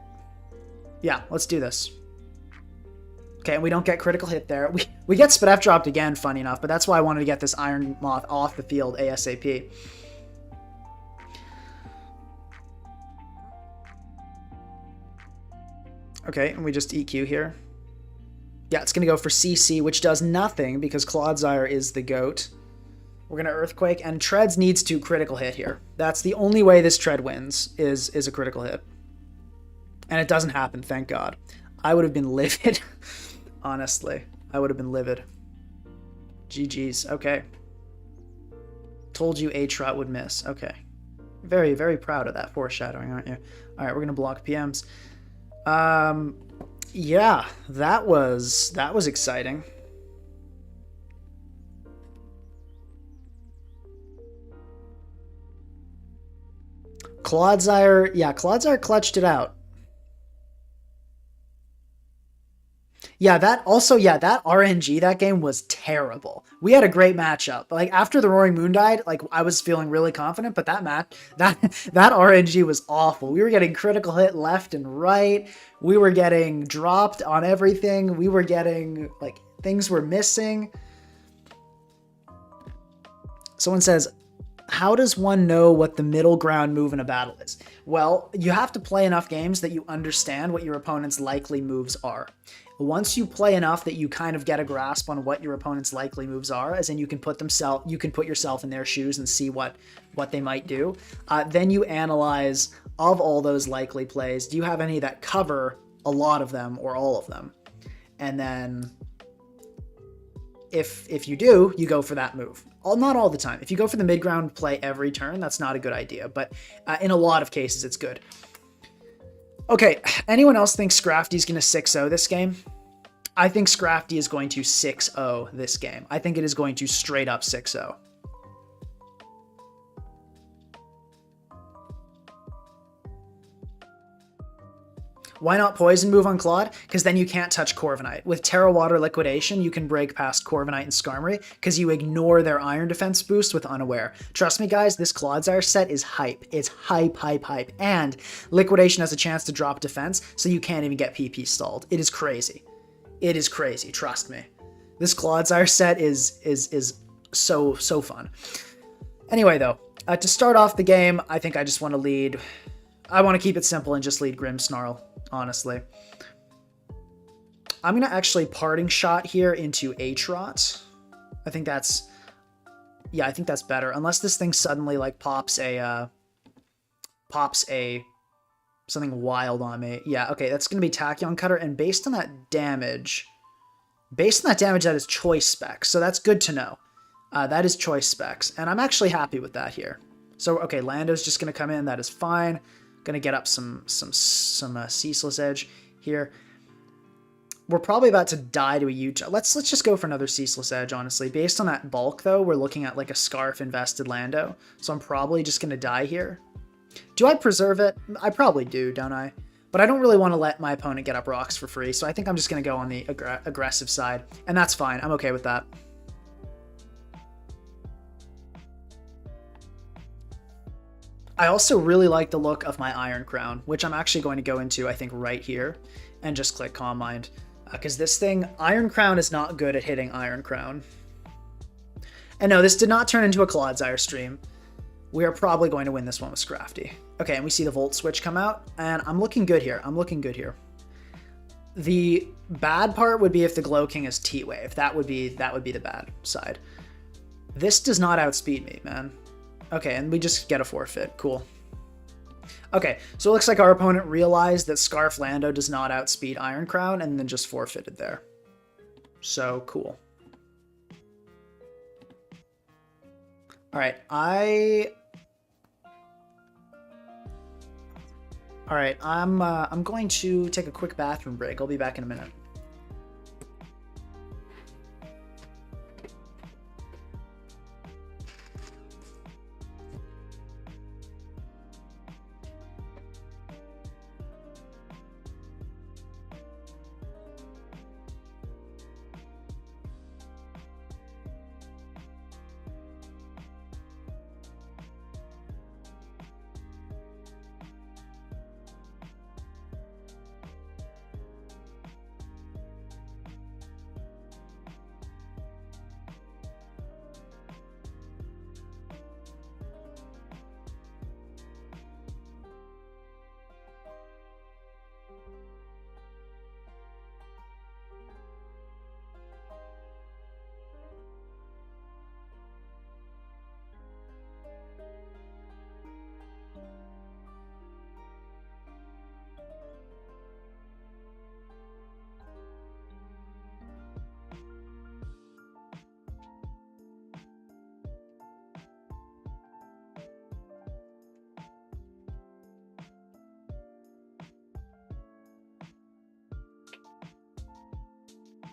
Yeah, let's do this. Okay, and we don't get critical hit there. We get Spadef dropped again, funny enough, but that's why I wanted to get this Iron Moth off the field ASAP. Okay, and we just EQ here. Yeah, it's going to go for CC, which does nothing because Clodsire is the GOAT. We're going to Earthquake, and Treads needs to critical hit here. That's the only way this Tread wins, is a critical hit. And it doesn't happen, thank God. I would have been livid. Honestly, I would have been livid. GG's. Okay. Told you A-Trot would miss. Okay. Very, very proud of that foreshadowing, aren't you? All right, we're going to block PMs. Yeah, that was exciting. Clodsire, yeah, Clodsire clutched it out. Yeah, that RNG, that game was terrible. We had a great matchup. Like, after the Roaring Moon died, like, I was feeling really confident, but that RNG was awful. We were getting critical hit left and right. We were getting dropped on everything. We were getting, like, things were missing. Someone says, how does one know what the middle ground move in a battle is? Well, you have to play enough games that you understand what your opponent's likely moves are. Once you play enough that you kind of get a grasp on what your opponent's likely moves are, as in you can put yourself in their shoes and see what they might do, then you analyze, of all those likely plays, do you have any that cover a lot of them or all of them? And then if you do, you go for that move. Not all the time. If you go for the mid-ground play every turn, that's not a good idea, but in a lot of cases, it's good. Okay, anyone else think Scrafty's going to 6-0 this game? I think Scrafty is going to 6-0 this game. I think it is going to straight up 6-0. Why not Poison move on Claude? Because then you can't touch Corviknight. With Terra Water Liquidation, you can break past Corviknight and Skarmory because you ignore their Iron Defense boost with Unaware. Trust me, guys, this Clodsire set is hype. It's hype. And Liquidation has a chance to drop defense, so you can't even get PP stalled. It is crazy. It is crazy, trust me. This Clodsire set is so fun. Anyway, though, to start off the game, I think I just want to lead... I want to keep it simple and just lead Grimmsnarl, honestly. I'm going to actually parting shot here into H-Rot. I think that's... Yeah, I think that's better. Unless this thing suddenly, like, pops a something wild on me. Yeah, okay, that's going to be Tachyon Cutter, and based on that damage, that is choice specs, so that's good to know. That is choice specs, and I'm actually happy with that here. So, okay, Lando's just going to come in, that is fine. Going to get up some Ceaseless Edge here. We're probably about to die to a Utah. Let's just go for another Ceaseless Edge, honestly. Based on that bulk, though, we're looking at like a Scarf invested Lando, so I'm probably just going to die here. Do I preserve it? I probably do, don't I? But I don't really want to let my opponent get up rocks for free, so I think I'm just going to go on the aggressive side, and that's fine. I'm okay with that. I also really like the look of my Iron Crown, which I'm actually going to go into, I think, right here, and just click Calm Mind. Because this thing, Iron Crown is not good at hitting Iron Crown. And no, this did not turn into a Clodsire stream. We are probably going to win this one with Scrafty. Okay, and we see the Volt Switch come out, and I'm looking good here. I'm looking good here. The bad part would be if the Glow King is T-Wave. That would be the bad side. This does not outspeed me, man. Okay, and we just get a forfeit. Cool. Okay, so it looks like our opponent realized that Scarf Lando does not outspeed Iron Crown and then just forfeited there. So, cool. Alright, I'm going to take a quick bathroom break. I'll be back in a minute.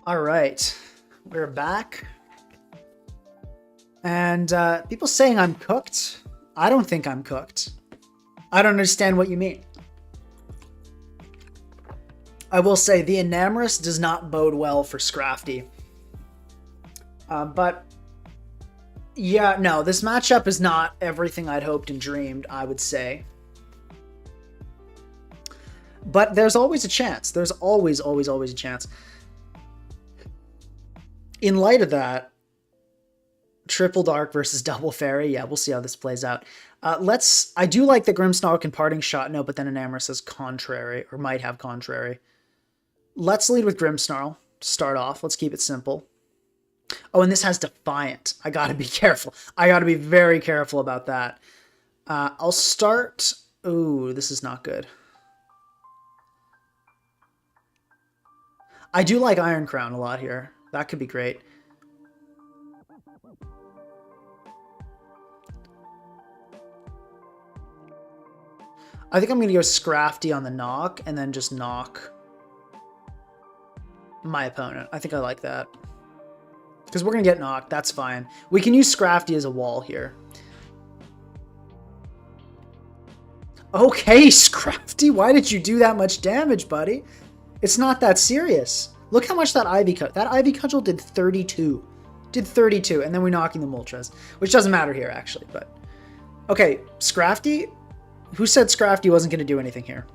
All right, we're back. And people saying I'm cooked. I don't think I'm cooked. I don't understand what you mean. I will say the Enamorous does not bode well for Scrafty. But yeah, no, this matchup is not everything I'd hoped and dreamed, I would say. But there's always a chance. There's always a chance. In light of that, Triple Dark versus Double Fairy, yeah, we'll see how this plays out. I do like the Grimmsnarl and Parting Shot, no, but then Enamorous says contrary, or might have contrary. Let's lead with Grimmsnarl to start off. Let's keep it simple. Oh, and this has Defiant. I gotta be careful. I gotta be very careful about that. I'll start... Ooh, this is not good. I do like Iron Crown a lot here. That could be great. I think I'm going to go Scrafty on the knock and then just knock my opponent. I think I like that. Because we're going to get knocked. That's fine. We can use Scrafty as a wall here. Okay, Scrafty, why did you do that much damage, buddy? It's not that serious. Look how much that Ivy Cudgel... That Ivy Cudgel did 32. Did 32, and then we're knocking the Moltres. Which doesn't matter here, actually, but... Okay, Scrafty? Who said Scrafty wasn't going to do anything here?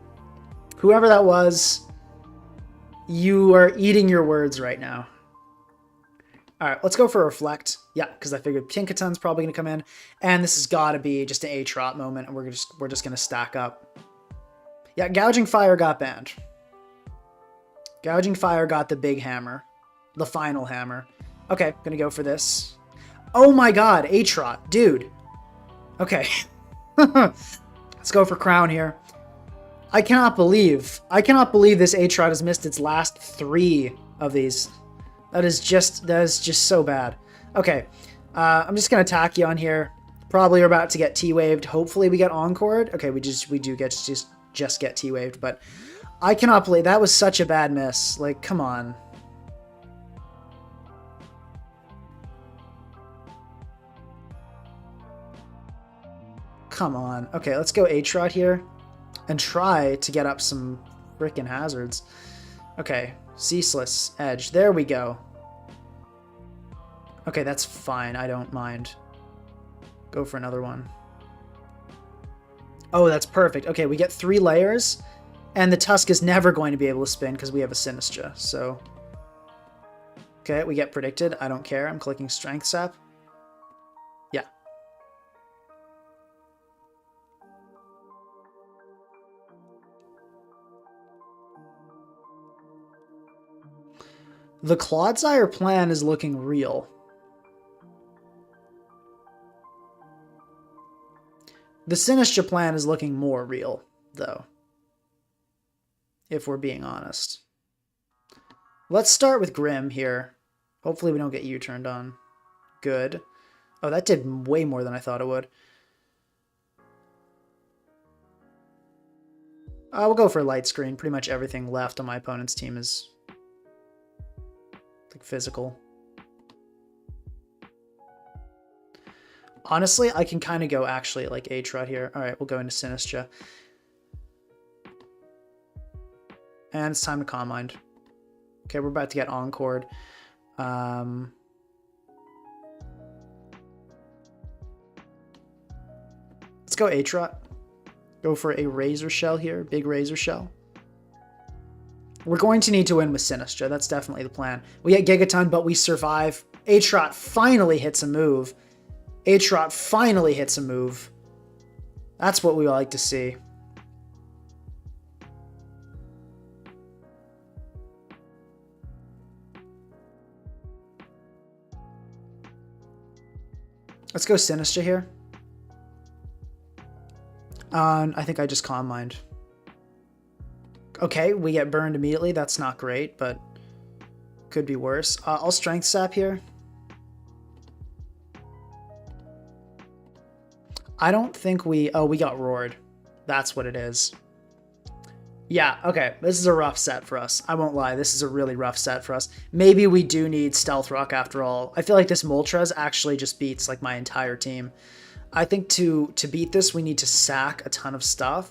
Whoever that was, you are eating your words right now. Alright, let's go for a Reflect. Yeah, because I figured Pinkaton's probably going to come in. And this has got to be just an A-Trot moment, and we're just going to stack up. Yeah, Gouging Fire got banned. Gouging Fire got the big hammer. The final hammer. Okay, gonna go for this. Oh my god, Aatrot, dude. Okay. Let's go for Crown here. I cannot believe this Aatrot has missed its last 3 of these. That is just so bad. Okay, I'm just gonna attack you on here. Probably we're about to get T-waved. Hopefully we get Encored. Okay, we do get just get T-waved, but I cannot believe that was such a bad miss. Like, come on. Come on. Okay, let's go Aatrot here and try to get up some frickin' hazards. Okay, Ceaseless Edge. There we go. Okay, that's fine. I don't mind. Go for another one. Oh, that's perfect. Okay, we get 3 layers, and the Tusk is never going to be able to spin because we have a Sinistra, so... Okay, we get predicted. I don't care. I'm clicking Strength Sap. Yeah. The Clodsire plan is looking real. The Sinistra plan is looking more real, though. If we're being honest. Let's start with Grim here. Hopefully we don't get U-turned on. Good. Oh, that did way more than I thought it would. We'll go for a light screen. Pretty much everything left on my opponent's team is like physical. Honestly, I can kind of go actually like Aatrot here. All right, we'll go into Sinistra. And it's time to Calm Mind. Okay, we're about to get Encored. Let's go Aatrot. Go for a Razor Shell here. Big Razor Shell. We're going to need to win with Sinistra. That's definitely the plan. We get Gigaton, but we survive. Aatrot finally hits a move. Aatrot finally hits a move. That's what we like to see. Let's go Sinistra here. I think I just Calm Mind. Okay, we get burned immediately. That's not great, but could be worse. I'll Strength Sap here. I don't think we... Oh, we got roared. That's what it is. Yeah, okay. This is a rough set for us. I won't lie. This is a really rough set for us. Maybe we do need Stealth Rock after all. I feel like this Moltres actually just beats like my entire team. I think to beat this, we need to sack a ton of stuff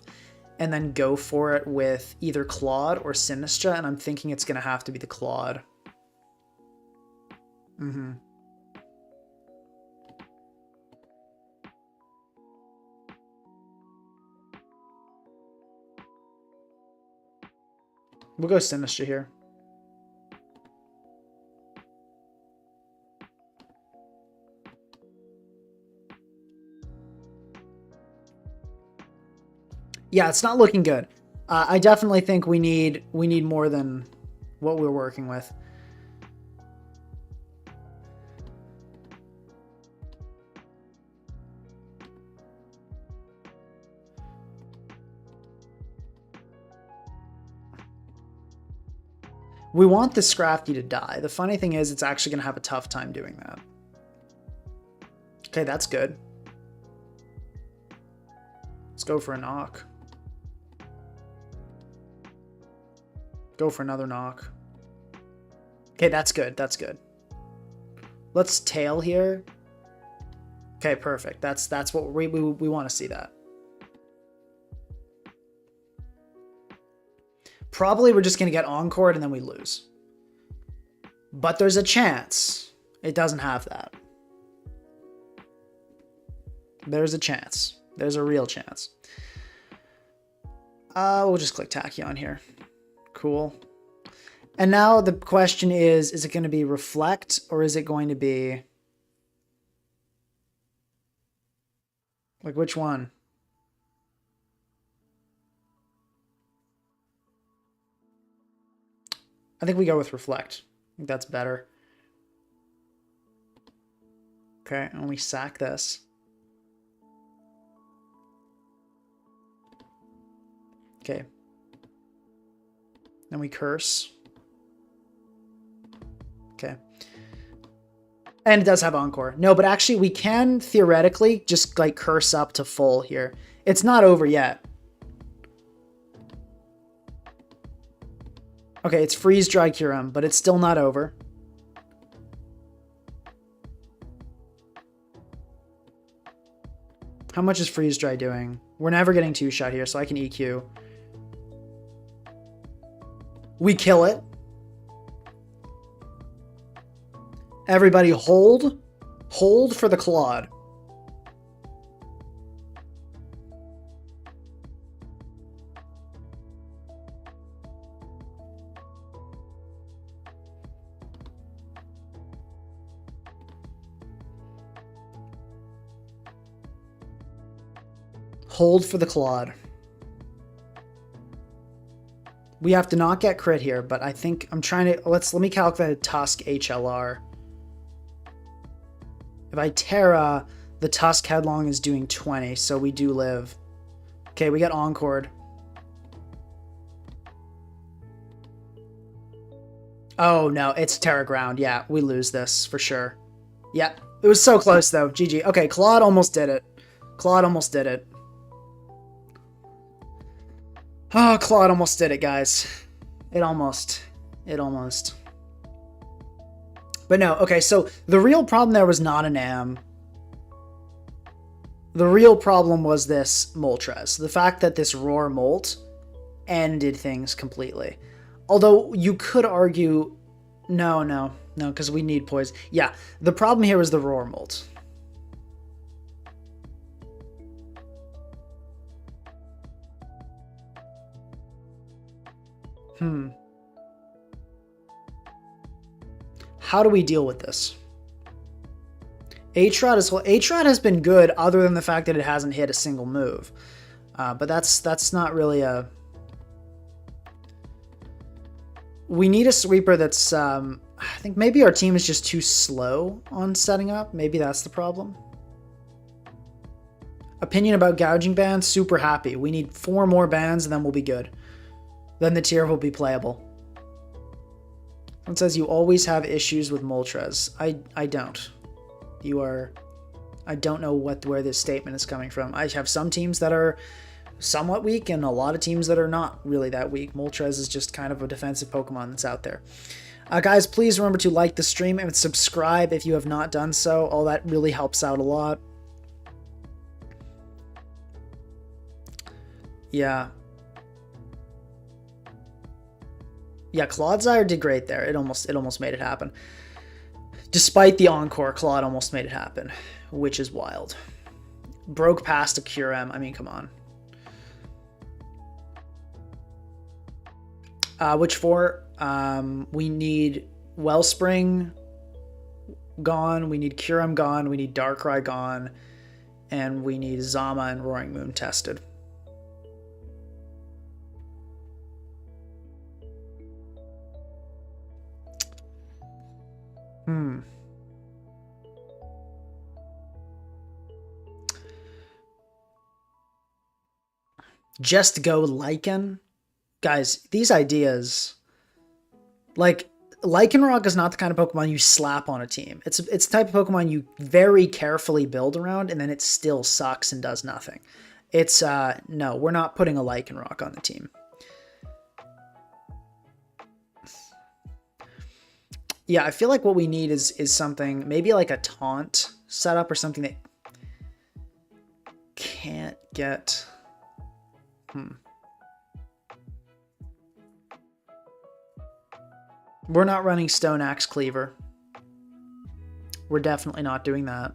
and then go for it with either Claude or Sinistra, and I'm thinking it's going to have to be the Claude. Mm-hmm. We'll go Sinistra here. Yeah, it's not looking good. I definitely think we need more than what we're working with. We want the Scrafty to die. The funny thing is, it's actually going to have a tough time doing that. Okay, that's good. Let's go for a knock. Go for another knock. Okay, that's good. That's good. Let's tail here. Okay, perfect. That's what we want to see that. Probably we're just going to get Encored and then we lose. But there's a chance it doesn't have that. There's a chance. There's a real chance. We'll just click Tachyon here. Cool. And now the question is it going to be Reflect or is it going to be... Like, which one? I think we go with Reflect. I think that's better. Okay, and we sack this. Okay. Then we curse. Okay. And it does have Encore. No, but actually we can theoretically just like curse up to full here. It's not over yet. Okay, it's Freeze Dry Curum, but it's still not over. How much is Freeze Dry doing? We're never getting 2-shot here, so I can EQ. We kill it. Everybody hold. Hold for the Claude. Hold for the Claude. We have to not get crit here, but I think I'm trying to... let me calculate Tusk HLR. If I Terra, the Tusk Headlong is doing 20, so we do live. Okay, we got Encored. Oh, no, it's Terra Ground. Yeah, we lose this for sure. Yeah, it was so close, though. GG. Okay, Claude almost did it. Claude almost did it. Oh, Claude almost did it, guys. It almost. But no, okay, so the real problem there was not an AM. The real problem was this Moltres. The fact that this Roar Molt ended things completely. Although you could argue... No, because we need poison. Yeah, the problem here was the Roar Molt. How do we deal with this? H-Rod has been good other than the fact that it hasn't hit a single move. But that's not really a... We need a sweeper that's... I think maybe our team is just too slow on setting up. Maybe that's the problem. Opinion about gouging bans, super happy. We need 4 more bans and then we'll be good. Then the tier will be playable. It says you always have issues with Moltres. I don't. You are... I don't know where this statement is coming from. I have some teams that are somewhat weak and a lot of teams that are not really that weak. Moltres is just kind of a defensive Pokemon that's out there. Guys, please remember to like the stream and subscribe if you have not done so. All that really helps out a lot. Yeah. Yeah, Clodsire did great there. It almost made it happen. Despite the Encore, Claude almost made it happen, which is wild. Broke past a Curem. I mean, come on. Which for? We need Wellspring gone. We need Curem gone. We need Darkrai gone. And we need Zama and Roaring Moon tested. Just go Lycan? Guys, these ideas... Like, Lycanroc is not the kind of Pokemon you slap on a team. It's the type of Pokemon you very carefully build around, and then it still sucks and does nothing. It's, no, we're not putting a Lycanroc on the team. Yeah, I feel like what we need is something, maybe like a taunt setup or something that can't get... We're not running Stone Axe Cleaver. We're definitely not doing that.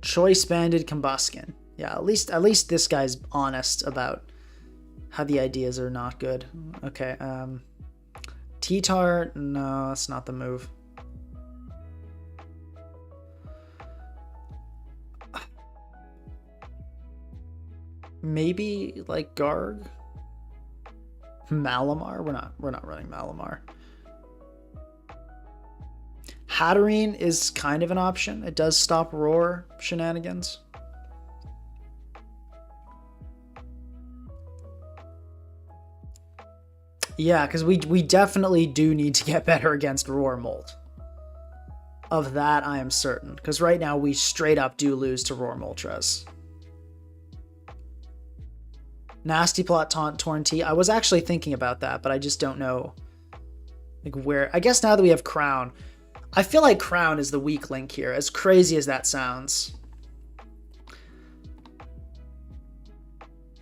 Choice Banded Combuskin. Yeah, at least this guy's honest about how the ideas are not good. Okay, T-Tar, no, that's not the move. Maybe like Garg? Malamar? We're not running Malamar. Hatterene is kind of an option. It does stop Roar shenanigans. Yeah, because we definitely do need to get better against Roar Molt. Of that, I am certain. Because right now, we straight up do lose to Roar Moltres. Nasty Plot, Taunt, Torn T. I was actually thinking about that, but I just don't know like where. I guess now that we have Crown, I feel like Crown is the weak link here, as crazy as that sounds.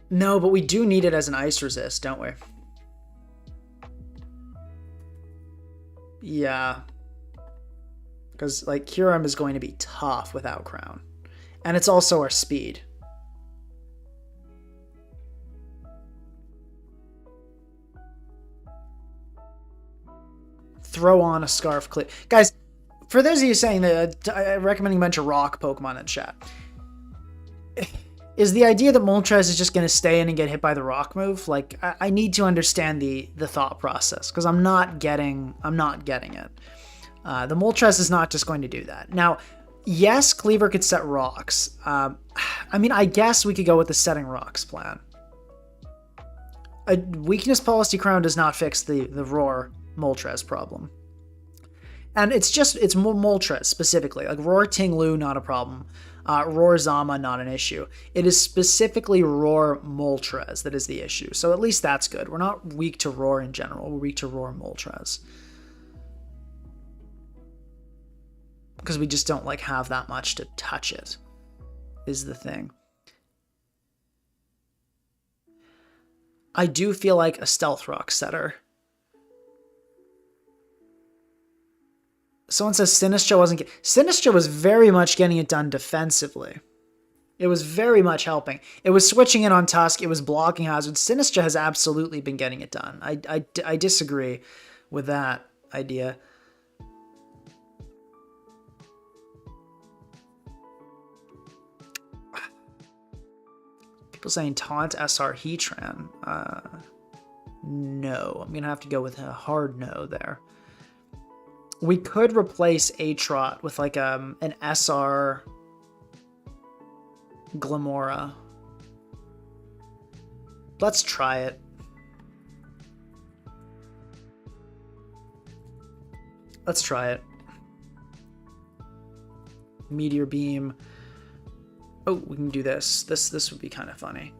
No, but we do need it as an ice resist, don't we? Yeah. Because, like, Kyurem is going to be tough without Crown. And it's also our speed. Throw on a Scarf Clip. Guys, for those of you saying that, I'm recommending a bunch of rock Pokemon in chat. Is the idea that Moltres is just going to stay in and get hit by the rock move? Like, I need to understand the thought process, because I'm not getting it. The Moltres is not just going to do that. Now, yes, Cleaver could set rocks. I mean, I guess we could go with the setting rocks plan. A weakness policy crown does not fix the Roar Moltres problem. And it's Moltres specifically. Like Roar Ting-Lu, not a problem. Roar Zama, not an issue. It is specifically Roar Moltres that is the issue. So at least that's good. We're not weak to Roar in general. We're weak to Roar Moltres. Because we just don't like have that much to touch it, is the thing. I do feel like a Stealth Rock setter. Someone says Sinistcha wasn't... Sinistcha was very much getting it done defensively. It was very much helping. It was switching in on Tusk. It was blocking hazards. Sinistcha has absolutely been getting it done. I disagree with that idea. People saying Taunt SR Heatran. No. I'm going to have to go with a hard no there. We could replace Aatrot with like an SR Glamora. Let's try it. Let's try it. Meteor Beam. Oh, we can do this. This would be kind of funny.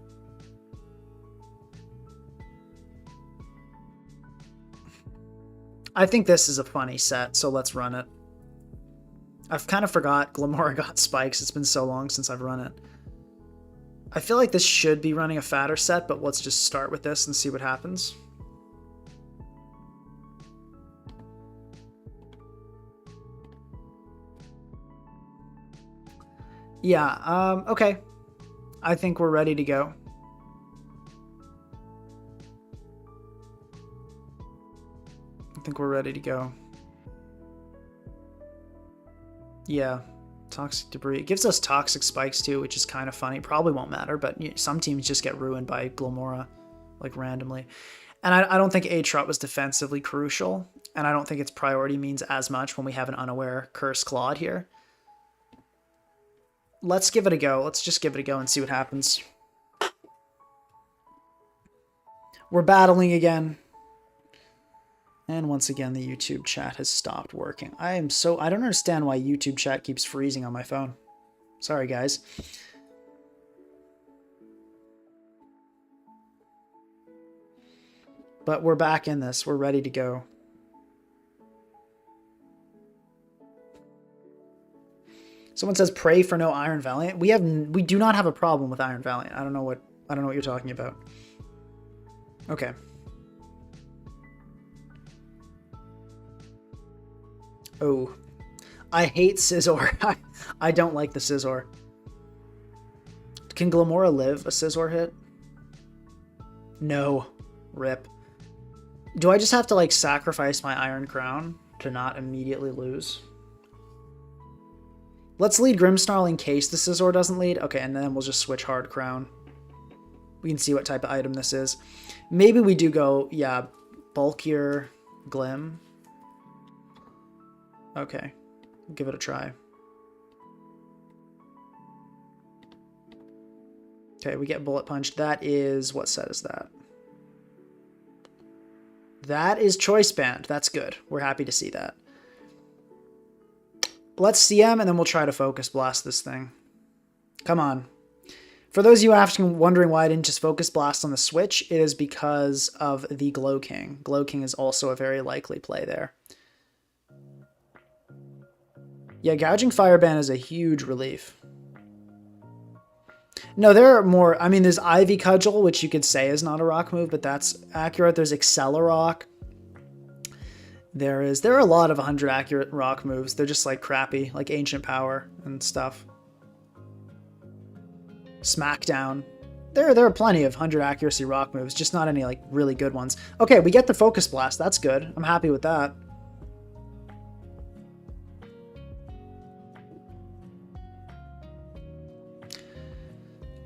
I think this is a funny set, so let's run it. I've kind of forgot Glamora got spikes. It's been so long since I've run it. I feel like this should be running a fatter set, but let's just start with this and see what happens. Yeah, okay. I think we're ready to go. I think we're ready to go. Yeah, toxic debris. It gives us toxic spikes too, which is kind of funny. Probably won't matter, but some teams just get ruined by Glamora, like randomly. And I don't think Aatrot was defensively crucial, and I don't think its priority means as much when we have an unaware Curse Claude here. Let's give it a go. Let's just give it a go and see what happens. We're battling again. And once again, the YouTube chat has stopped working. I don't understand why YouTube chat keeps freezing on my phone. Sorry, guys. But we're back in this. We're ready to go. Someone says pray for no Iron Valiant. We do not have a problem with Iron Valiant. I don't know what you're talking about. Okay. Oh, I hate Scizor. I don't like the Scizor. Can Glamora live a Scizor hit? No. Rip. Do I just have to like sacrifice my Iron Crown to not immediately lose? Let's lead Grimmsnarl in case the Scizor doesn't lead. Okay, and then we'll just switch Hard Crown. We can see what type of item this is. Maybe we do go, yeah, bulkier Glim. Okay, give it a try. Okay, we get Bullet Punch. That is, what set is that? That is Choice Band. That's good. We're happy to see that. Let's CM and then we'll try to Focus Blast this thing. Come on. For those of you wondering why I didn't just Focus Blast on the Switch, it is because of the Glow King. Glow King is also a very likely play there. Yeah, Gouging Fireban is a huge relief. No, there are more. I mean, there's Ivy Cudgel, which you could say is not a rock move, but that's accurate. There's Accelerock. There are a lot of 100 accurate rock moves. They're just like crappy, like Ancient Power and stuff. Smackdown. There are plenty of 100 accuracy rock moves, just not any like really good ones. Okay, we get the Focus Blast. That's good. I'm happy with that.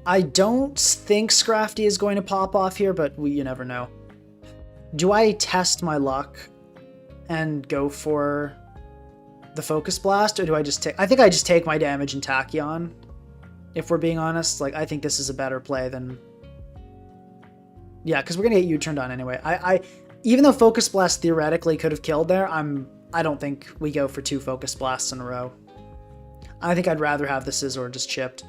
I don't think Scrafty is going to pop off here, but you never know. Do I test my luck and go for the Focus Blast, or do I just take... I think I just take my damage and Tachyon, if we're being honest. Like, I think this is a better play than... Yeah, because we're going to get U-turned on anyway. Even though Focus Blast theoretically could have killed there, I don't think we go for 2 Focus Blasts in a row. I think I'd rather have the Scizor just chipped.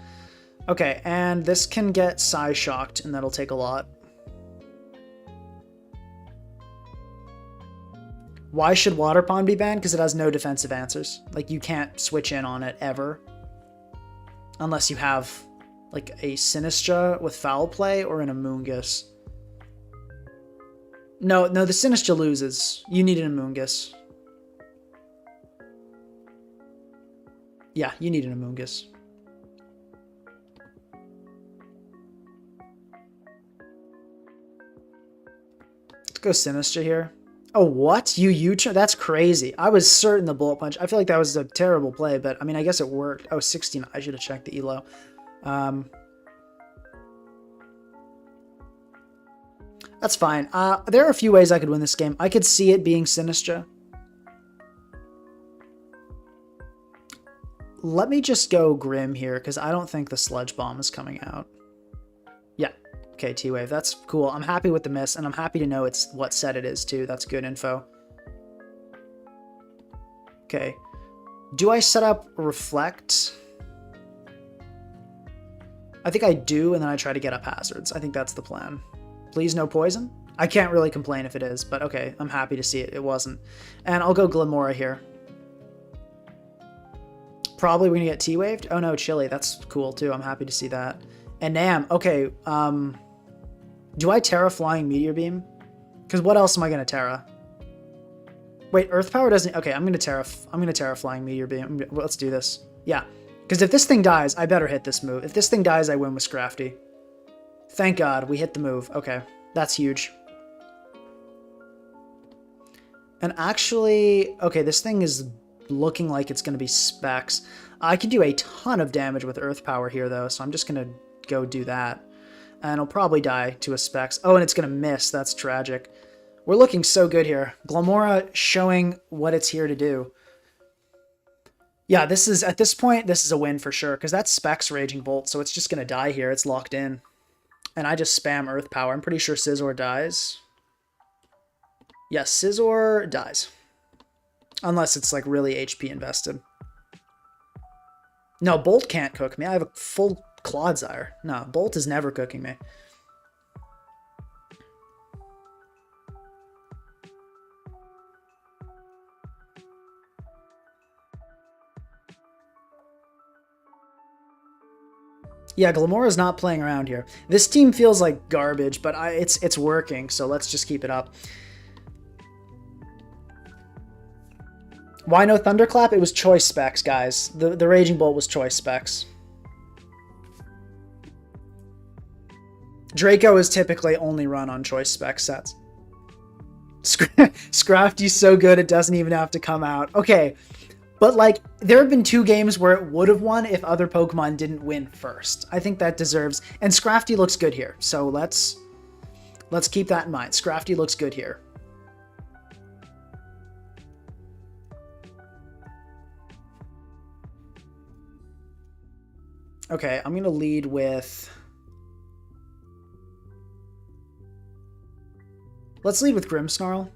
Okay, and this can get Psy-Shocked, and that'll take a lot. Why should Water Pond be banned? Because it has no defensive answers. Like, you can't switch in on it ever. Unless you have, like, a Sinistra with Foul Play or an Amoonguss. No, the Sinistra loses. You need an Amoonguss. Yeah, you need an Amoonguss. Go Sinistra here. Oh, what? U-turn? That's crazy. I was certain the Bullet Punch. I feel like that was a terrible play, but I mean, I guess it worked. Oh, 16. I should have checked the elo. That's fine. There are a few ways I could win this game. I could see it being Sinistra. Let me just go Grim here, because I don't think the Sludge Bomb is coming out. Yeah. Okay, T-Wave. That's cool. I'm happy with the miss, and I'm happy to know it's what set it is, too. That's good info. Okay. Do I set up Reflect? I think I do, and then I try to get up Hazards. I think that's the plan. Please no poison? I can't really complain if it is, but okay. I'm happy to see it. It wasn't. And I'll go Glamora here. Probably we're going to get T-Waved. Oh, no, Chili. That's cool, too. I'm happy to see that. And Nam. Okay, do I Terra Flying Meteor Beam? Because what else am I going to Terra? Wait, Earth Power doesn't... Okay, I'm going to Terra Flying Meteor Beam. Let's do this. Yeah, because if this thing dies, I better hit this move. If this thing dies, I win with Scrafty. Thank God, we hit the move. Okay, that's huge. And actually... Okay, this thing is looking like it's going to be Specs. I can do a ton of damage with Earth Power here, though, so I'm just going to go do that. And I'll probably die to a Specs. Oh, and it's going to miss. That's tragic. We're looking so good here. Glamora showing what it's here to do. Yeah, this is, at this point, this is a win for sure, because that's Specs Raging Bolt, so it's just going to die here. It's locked in. And I just spam Earth Power. I'm pretty sure Scizor dies. Yes, Scizor dies. Unless it's, like, really HP invested. No, Bolt can't cook me. I have a full Clodsire. No, Bolt is never cooking me. Yeah, Glamora's not playing around here. This team feels like garbage, but it's working, so let's just keep it up. Why no Thunderclap? It was choice specs, guys. The Raging Bolt was choice specs. Draco is typically only run on choice spec sets. Scrafty's so good it doesn't even have to come out. Okay, But like, there have been 2 games where it would have won if other Pokemon didn't win first. I think that deserves... And Scrafty looks good here, so let's keep that in mind. Scrafty looks good here. Okay, I'm going to lead with... Let's lead with Grimmsnarl.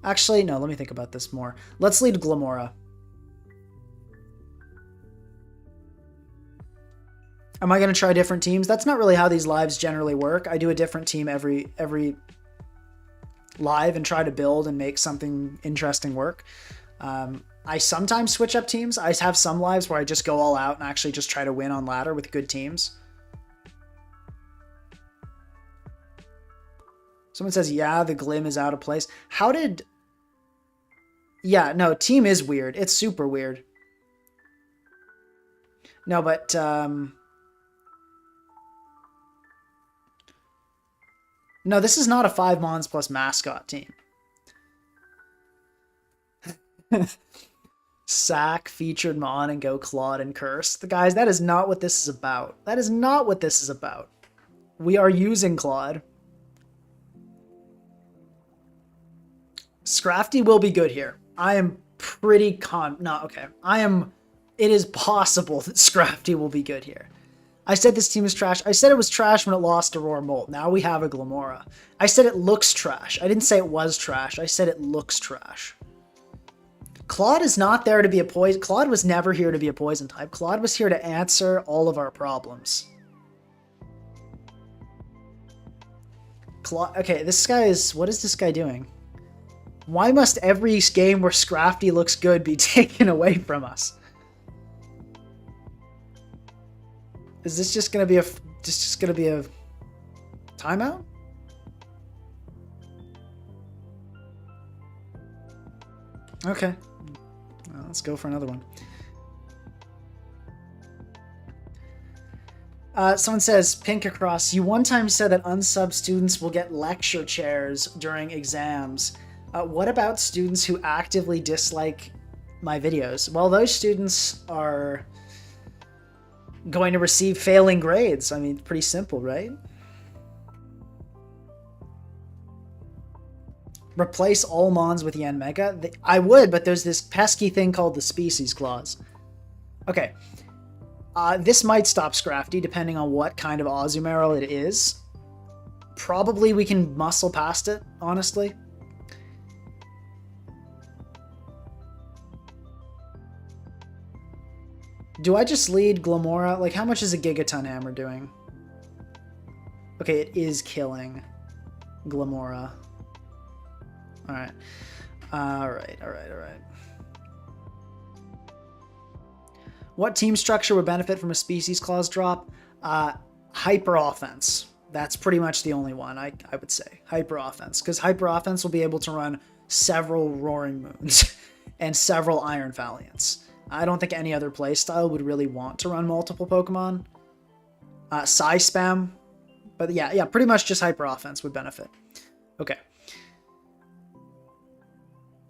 Actually, no, let me think about this more. Let's lead Glimmora. Am I going to try different teams? That's not really how these lives generally work. I do a different team every live and try to build and make something interesting work. I sometimes switch up teams. I have some lives where I just go all out and actually just try to win on ladder with good teams. Someone says, yeah, the Glim is out of place. How did... Yeah, no, team is weird. It's super weird. No, but... No, this is not a 5 Mons plus mascot team. Sack, featured Mon, and go Claude and Curse. The guys, that is not what this is about. That is not what this is about. We are using Claude. Scrafty will be good here. I am pretty it is possible that Scrafty will be good here. I said this team is trash. I said it was trash when it lost to Roar Molt. Now we have a Glimmora. I said it looks trash. I didn't say it was trash. I said it looks trash. Claude is not there to be a poison. Claude was never here to be a poison type. Claude was here to answer all of our problems. Claude, okay, this guy is... What is this guy doing? Why must every game where Scrafty looks good be taken away from us? Is this just gonna be a timeout? Okay, well, let's go for another one. Someone says, Pink Across, you one time said that unsub students will get lecture chairs during exams. What about students who actively dislike my videos? Well, those students are going to receive failing grades. I mean, pretty simple, right? Replace all Mons with Yanmega? I would, but there's this pesky thing called the species clause. Okay. This might stop Scrafty, depending on what kind of Azumarill it is. Probably we can muscle past it, honestly. Do I just lead Glimmora? Like, how much is a Gigaton Hammer doing? Okay, it is killing Glimmora. Alright. Alright. What team structure would benefit from a species clause drop? Hyper offense. That's pretty much the only one, I would say. Hyper offense. Because hyper offense will be able to run several Roaring Moons and several Iron Valiants. I don't think any other playstyle would really want to run multiple Pokemon. Psy Spam. But yeah, pretty much just Hyper Offense would benefit. Okay.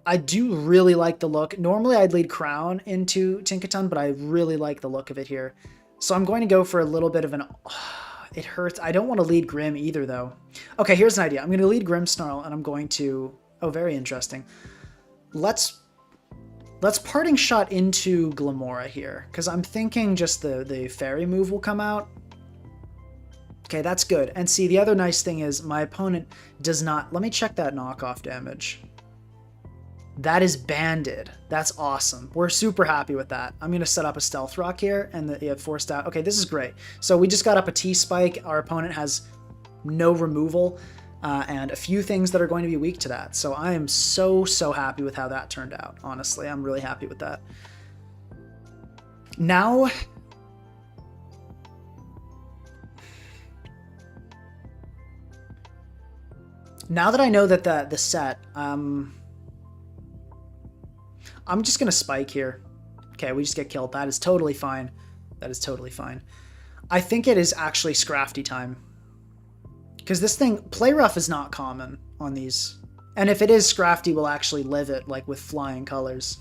I do really like the look. Normally I'd lead Crown into Tinkaton, but I really like the look of it here. So I'm going to go for a little bit of an... it hurts. I don't want to lead Grim either, though. Okay, here's an idea. I'm going to lead Grimmsnarl, and I'm going to... Oh, very interesting. Let's Parting Shot into Glimmora here, because I'm thinking just the Fairy move will come out. Okay, that's good. And see, the other nice thing is my opponent does not... Let me check that knockoff damage. That is banded. That's awesome. We're super happy with that. I'm going to set up a Stealth Rock here, and you have forced out. Okay, this is great. So we just got up a T-Spike. Our opponent has no removal, and a few things that are going to be weak to that. So I am so happy with how that turned out. Honestly, I'm really happy with that. Now... Now that I know that the set... I'm just going to Spike here. Okay, we just get killed. That is totally fine. That is totally fine. I think it is actually Scrafty time. Because this thing... Play Rough is not common on these And if it is Scrafty, we'll actually live it, like, with flying colors.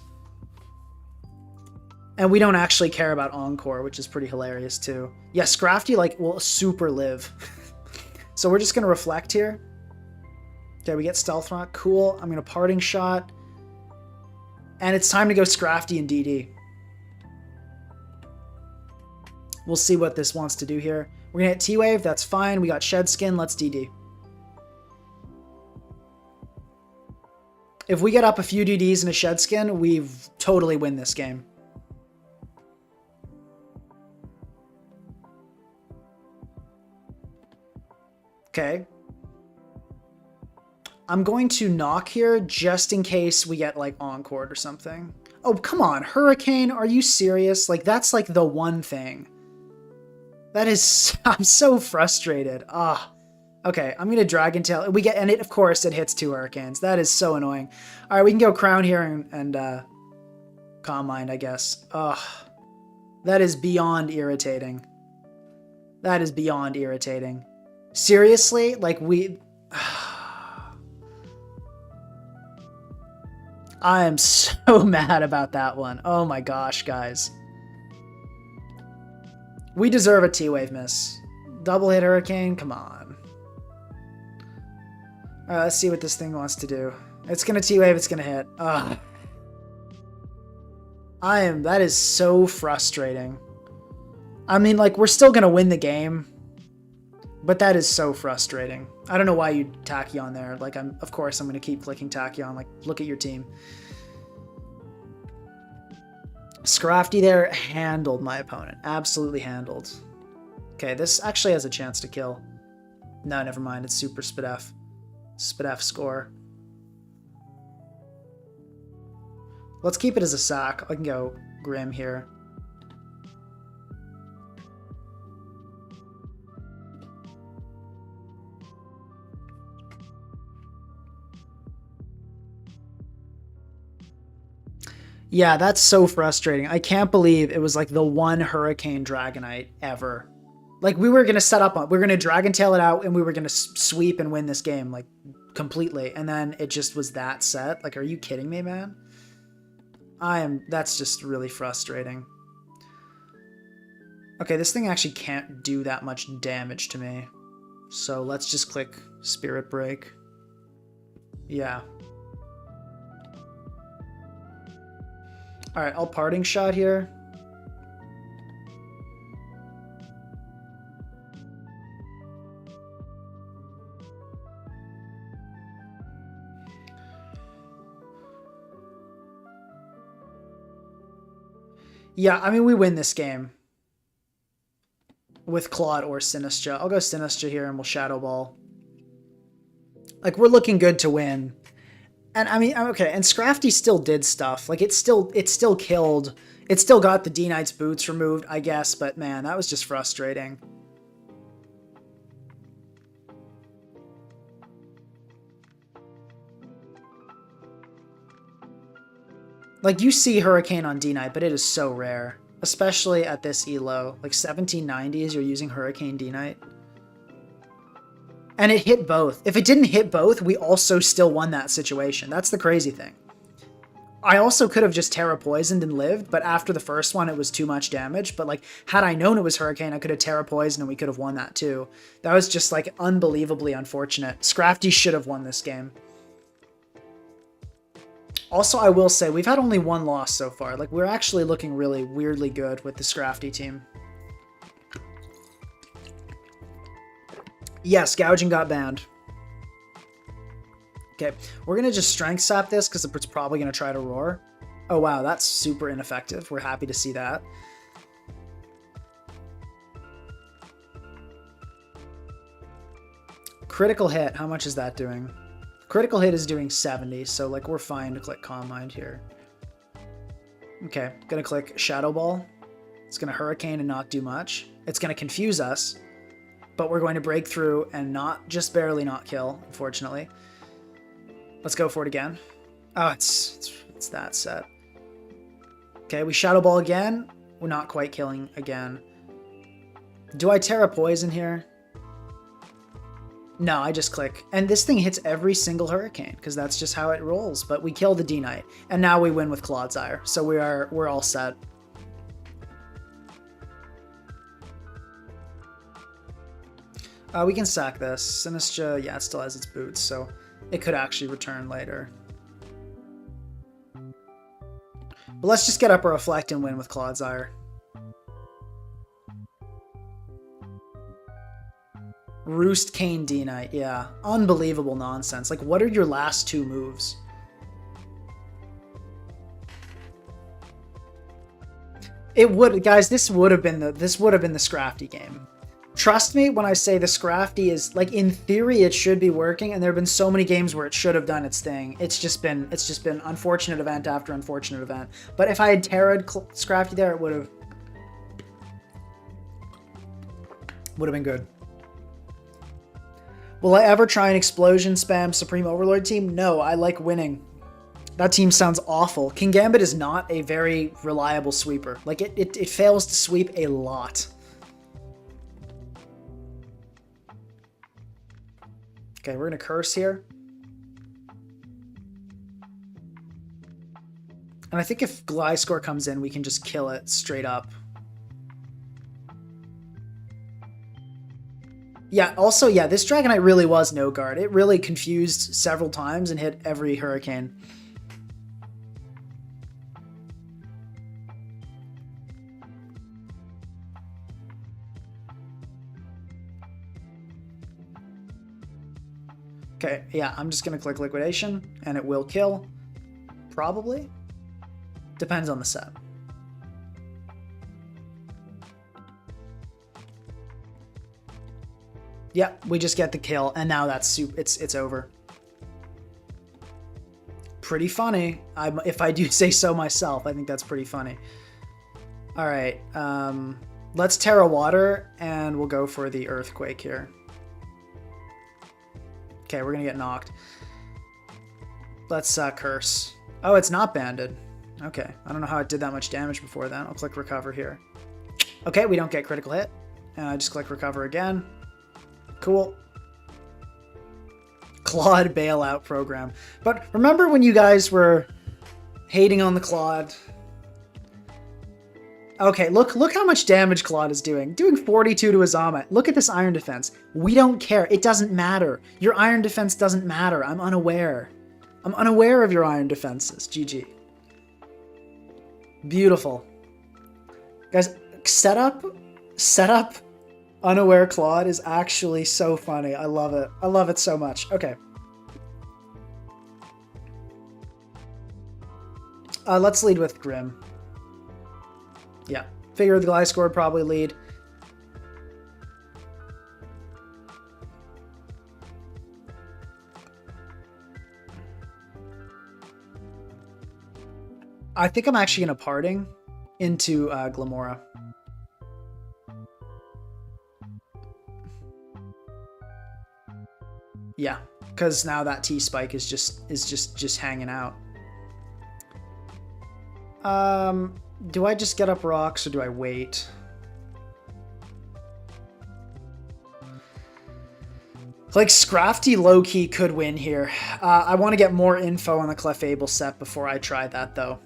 And we don't actually care about Encore, which is pretty hilarious, too. Yeah, Scrafty, like, will super live. So we're just going to reflect here. Okay, we get Stealth Rock. Cool. I'm going to Parting Shot. And it's time to go Scrafty and DD. We'll see what this wants to do here. We're going to hit T-Wave. That's fine. We got Shed Skin. Let's DD. If we get up a few DDs and a Shed Skin, we totally win this game. Okay. I'm going to knock here just in case we get like Encore or something. Oh, come on. Hurricane. Are you serious? Like, that's like the one thing. That is, I'm so frustrated. Ah. Okay, I'm going to Dragon Tail. We get, and it, of course, it hits 2 Hurricanes. That is so annoying. All right, we can go Crown here and Calm Mind, I guess. Ugh. That is beyond irritating. That is beyond irritating. Seriously? Like, we... I am so mad about that one. Oh my gosh, guys. We deserve a T-Wave miss. Double hit Hurricane? Come on. Alright, let's see what this thing wants to do. It's gonna T-Wave, it's gonna hit. Ugh. That is so frustrating. I mean, like, we're still gonna win the game. But that is so frustrating. I don't know why you Tachyon there. Like, of course I'm gonna keep clicking Tachyon. Like, look at your team. Scrafty there handled my opponent. Absolutely handled. Okay, this actually has a chance to kill. No, never mind. It's Super Spidef. Spidef score. Let's keep it as a sack. I can go Grim here. Yeah, that's so frustrating. I can't believe it was like the one Hurricane Dragonite ever. Like, we were going to set up on, we were going to Dragon Tail it out and we were going to sweep and win this game, like, completely. And then it just was that set. Like, are you kidding me, man? That's just really frustrating. Okay, this thing actually can't do that much damage to me. So let's just click Spirit Break. Yeah. Alright, I'll Parting Shot here. Yeah, I mean, we win this game. With Claude or Sinistra. I'll go Sinistra here and we'll Shadow Ball. Like, we're looking good to win. And I mean, okay, and Scrafty still did stuff. Like, it still killed. It still got the D-Knight's boots removed, I guess, but man, that was just frustrating. Like, you see Hurricane on D-Knight, but it is so rare. Especially at this elo. Like, 1790s, you're using Hurricane D-Knight. And it hit both. If it didn't hit both, we also still won that situation. That's the crazy thing. I also could have just Terra Poisoned and lived, but after the first one, it was too much damage. But, like, had I known it was Hurricane, I could have Terra Poisoned and we could have won that too. That was just, like, unbelievably unfortunate. Scrafty should have won this game. Also, I will say, we've had only one loss so far. Like, we're actually looking really weirdly good with the Scrafty team. Yes, Gouging got banned. Okay, we're going to just Strength Sap this because it's probably going to try to Roar. Oh, wow, that's super ineffective. We're happy to see that. Critical hit, how much is that doing? Critical hit is doing 70, so like we're fine to click Calm Mind here. Okay, gonna click Shadow Ball. It's gonna Hurricane and not do much. It's gonna confuse us, but we're going to break through and not just barely not kill, unfortunately. Let's go for it again. Oh, it's that set. Okay, we Shadow Ball again. We're not quite killing again. Do I Terra Poison here? No, I just click. And this thing hits every single hurricane, because that's just how it rolls. But we kill the D-Knight. And now we win with Clodsire. So we're all set. We can sack this. Sinistra, yeah, it still has its boots, so it could actually return later. But let's just get up a Reflect and win with Clodsire. Roost Cane D-Knight, yeah. Unbelievable nonsense. Like, what are your last two moves? It would, guys, this would have been the Scrafty game. Trust me when I say the Scrafty is, like, in theory it should be working, and there have been so many games where it should have done its thing. It's just been unfortunate event after unfortunate event. But if I had Terra'd Scrafty there, it would have been good. Will I ever try an explosion spam Supreme Overlord team? No, I like winning. That team sounds awful. King Gambit is not a very reliable sweeper. Like, it fails to sweep a lot. Okay, we're gonna curse here. And I think if Gliscor comes in, we can just kill it straight up. Yeah, also, yeah, this Dragonite really was no guard. It really confused several times and hit every hurricane. Okay, yeah, I'm just going to click Liquidation, and it will kill. Probably. Depends on the set. Yeah, we just get the kill, and now that's it's over. Pretty funny. If I do say so myself, I think that's pretty funny. All right, let's Terra Water, and we'll go for the Earthquake here. Okay, we're gonna get knocked. Let's curse. Oh, it's not banded. Okay, I don't know how it did that much damage before then. I'll click recover here. Okay, we don't get critical hit. Just click recover again. Cool. Claude bailout program. But remember when you guys were hating on the Claude? Okay, look how much damage Claude is doing. Doing 42 to Azama. Look at this Iron Defense. We don't care. It doesn't matter. Your Iron Defense doesn't matter. I'm unaware. I'm unaware of your Iron Defenses. GG. Beautiful. Guys, setup unaware Claude is actually so funny. I love it. I love it so much. Okay. Let's lead with Grim. Yeah. Figure the Gliscor would probably lead. I think I'm actually going to Parting into Glamora. Yeah, because now that T-Spike is just hanging out. Do I just get up rocks or do I wait? Like, Scrafty low-key could win here. I want to get more info on the Clefable set before I try that, though.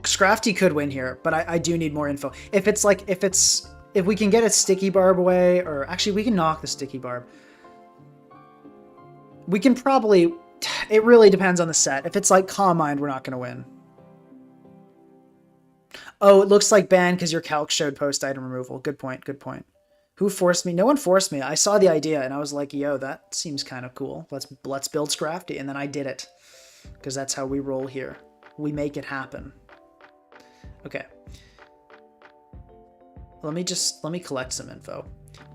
Scrafty could win here, but I do need more info. If we can get a Sticky Barb away, or actually we can knock the Sticky Barb. We can probably, it really depends on the set. If it's like Calm Mind, we're not going to win. Oh, it looks like ban because your calc showed post-item removal. Good point, good point. Who forced me? No one forced me. I saw the idea and I was like, yo, that seems kind of cool. Let's build Scrafty, and then I did it. Because that's how we roll here. We make it happen. Okay. Let me collect some info.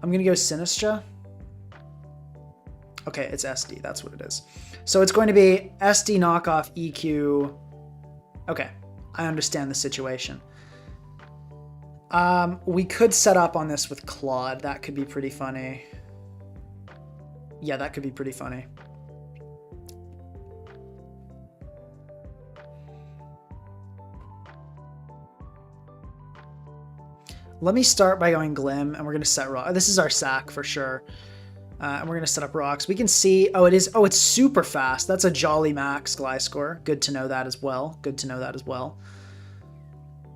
I'm going to go Sinistra. Okay, it's SD. That's what it is. So it's going to be SD knockoff EQ. Okay, I understand the situation. We could set up on this with Claude. That could be pretty funny. Yeah, that could be pretty funny. Let me start by going Glim, and we're going to set rock. This is our sack for sure. And we're going to set up rocks. We can see, oh, it is, oh, it's super fast. That's a Jolly Max Gliscor. Good to know that as well. Good to know that as well.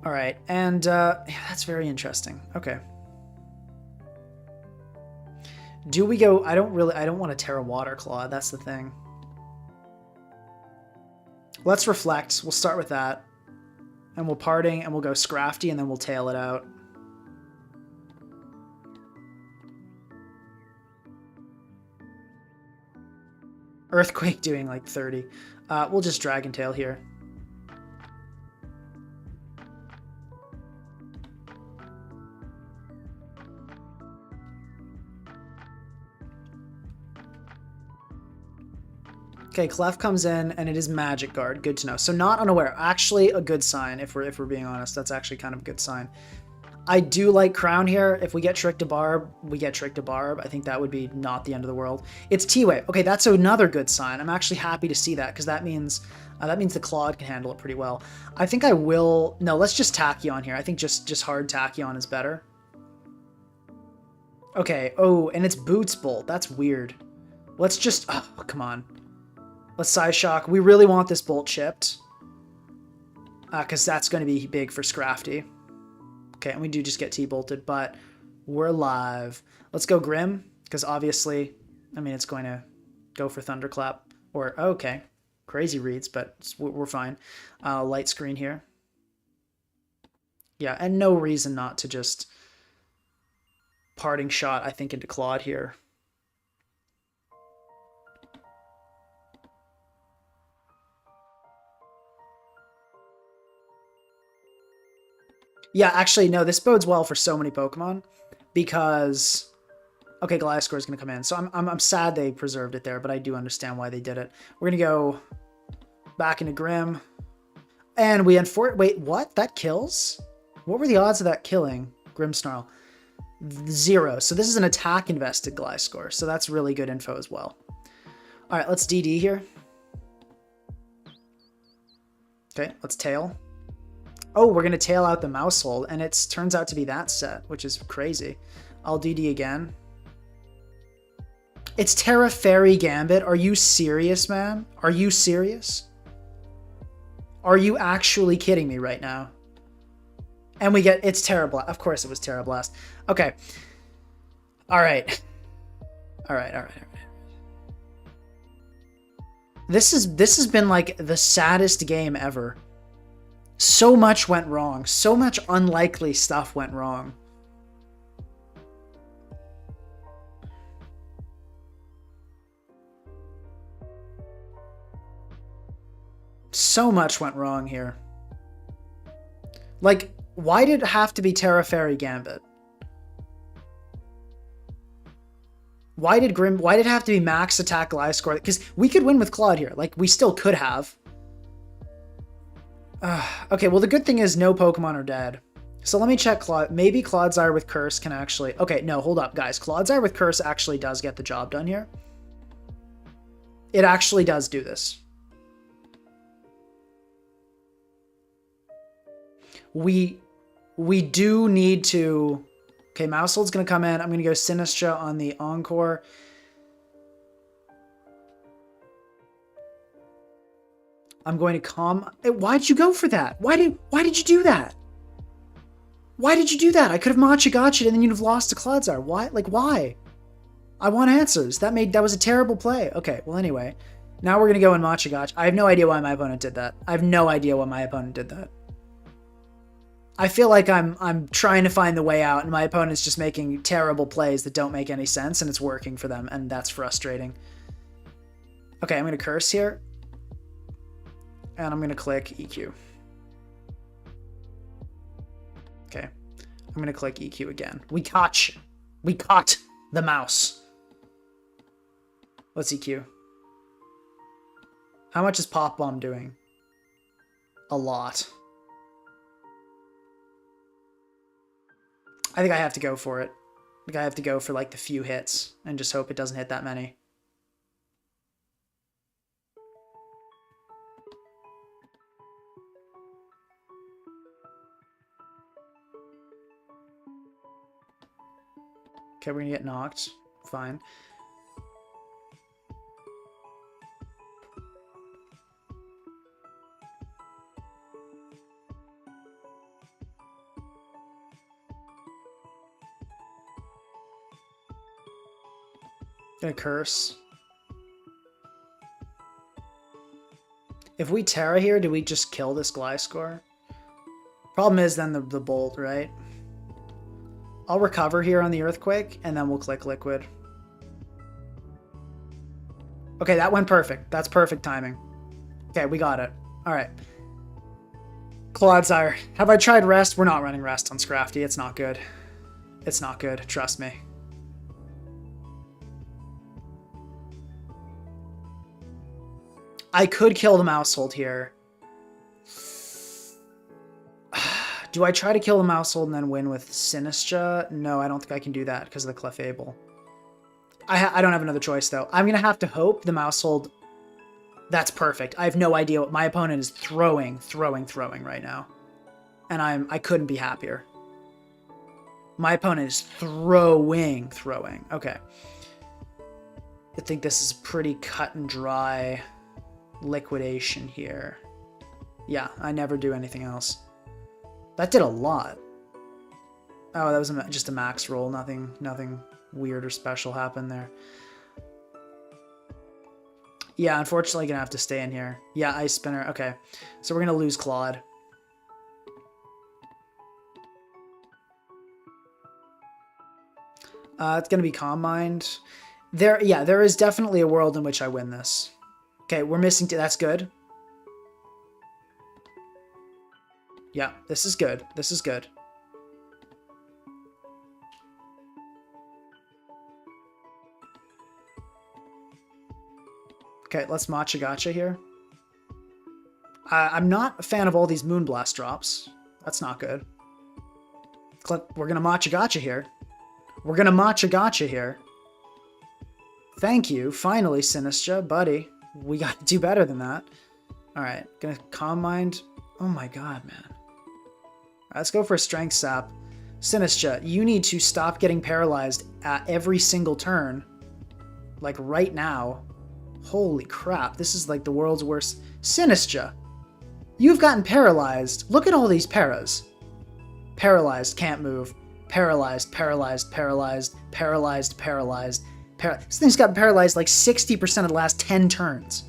All right, and yeah, that's very interesting. Okay. Do we go, I don't want to Terra Water Claw. That's the thing. Let's reflect. We'll start with that. And we'll parting, and we'll go Scrafty, and then we'll tail it out. Earthquake doing like 30. We'll just Dragon Tail here. Okay, Clef comes in, and it is Magic Guard. Good to know. So not unaware. Actually, a good sign, if we're being honest. That's actually kind of a good sign. I do like Crown here. If we get Trick to Barb, we get Trick to Barb. I think that would be not the end of the world. It's T-Wave. Okay, that's another good sign. I'm actually happy to see that, because that means the Claude can handle it pretty well. I think I will... No, let's just Tachyon here. I think just hard Tachyon is better. Okay, oh, and it's Boots Bolt. That's weird. Let's just... Oh, come on. Let's Size Shock. We really want this Bolt chipped, because that's going to be big for Scrafty. Okay, and we do just get T-bolted, but we're alive. Let's go Grim, because obviously, I mean, it's going to go for Thunderclap. Or, okay, crazy reads, but we're fine. Light Screen here. Yeah, and no reason not to just Parting Shot, I think, into Claude here. Yeah, actually, no, this bodes well for so many Pokemon, because... Okay, Gliscor is going to come in, so I'm sad they preserved it there, but I do understand why they did it. We're going to go back into Grim, and we wait, what? That kills? What were the odds of that killing Grimmsnarl? 0. So this is an attack-invested Gliscor, so that's really good info as well. All right, let's DD here. Okay, let's Tail. Oh, we're going to tail out the Mousehold, and it turns out to be that set, which is crazy. I'll DD again. It's Terra Fairy Gambit. Are you serious, man? Are you serious? Are you actually kidding me right now? And we get... It's Terra Blast. Of course it was Terra Blast. Okay. All right. All right. This has been like the saddest game ever. So much went wrong. So much unlikely stuff went wrong. So much went wrong here. Like, why did it have to be Terra Fairy Gambit? Why did it have to be Max Attack Gliscor? Because we could win with Claude here. Like, we still could have. Okay, well, the good thing is no Pokemon are dead. So let me check Claude. Maybe Clodsire with Curse can actually... Okay, no, hold up, guys. Clodsire with Curse actually does get the job done here. It actually does do this. We do need to... Okay, Mousehold's going to come in. I'm going to go Sinistra on the Encore. I'm going to calm... Why'd you go for that? Why did you do that? Why did you do that? I could have Machigotcha'd and then you'd have lost to Clodsire. Why? Like, why? I want answers. That was a terrible play. Okay, well, anyway. Now we're going to go in Machigotch. I have no idea why my opponent did that. I have no idea why my opponent did that. I feel like I'm trying to find the way out, and my opponent's just making terrible plays that don't make any sense, and it's working for them, and that's frustrating. Okay, I'm going to Curse here. And I'm going to click EQ. Okay. I'm going to click EQ again. We caught the mouse. Let's EQ. How much is Pop Bomb doing? A lot. I think I have to go for it. I think I have to go for like the few hits and just hope it doesn't hit that many. Okay, we're gonna get knocked. Fine. Gonna curse. If we Terra here, do we just kill this Gliscor? Problem is then the bolt, right? I'll recover here on the Earthquake, and then we'll click Liquid. Okay, that went perfect. That's perfect timing. Okay, we got it. All right. Clodsire. Have I tried Rest? We're not running Rest on Scrafty. It's not good. It's not good. Trust me. I could kill the Mousehold here. Do I try to kill the Mousehold and then win with Sinistra? No, I don't think I can do that because of the Clefable. I don't have another choice, though. I'm going to have to hope the Mousehold... That's perfect. I have no idea what my opponent is throwing right now. And I couldn't be happier. My opponent is throwing. Okay. I think this is pretty cut and dry liquidation here. Yeah, I never do anything else. That did a lot. Oh, that was just a max roll. Nothing weird or special happened there. Yeah, unfortunately, gonna have to stay in here. Yeah, Ice Spinner. Okay, so we're gonna lose Claude. It's gonna be Calm Mind. There is definitely a world in which I win this. Okay, we're missing. That's good. Yeah, this is good. This is good. Okay, let's Matcha Gotcha here. I'm not a fan of all these Moonblast drops. That's not good. We're gonna Matcha Gotcha here. We're gonna Matcha Gotcha here. Thank you. Finally, Sinistra, buddy. We gotta do better than that. Alright, gonna Calm Mind. Oh my god, man. Let's go for a Strength Sap. Sinistra, you need to stop getting paralyzed at every single turn. Like, right now. Holy crap, this is like the world's worst. Sinistra, you've gotten paralyzed. Look at all these paras. Paralyzed, can't move. Paralyzed. This thing's got paralyzed like 60% of the last 10 turns.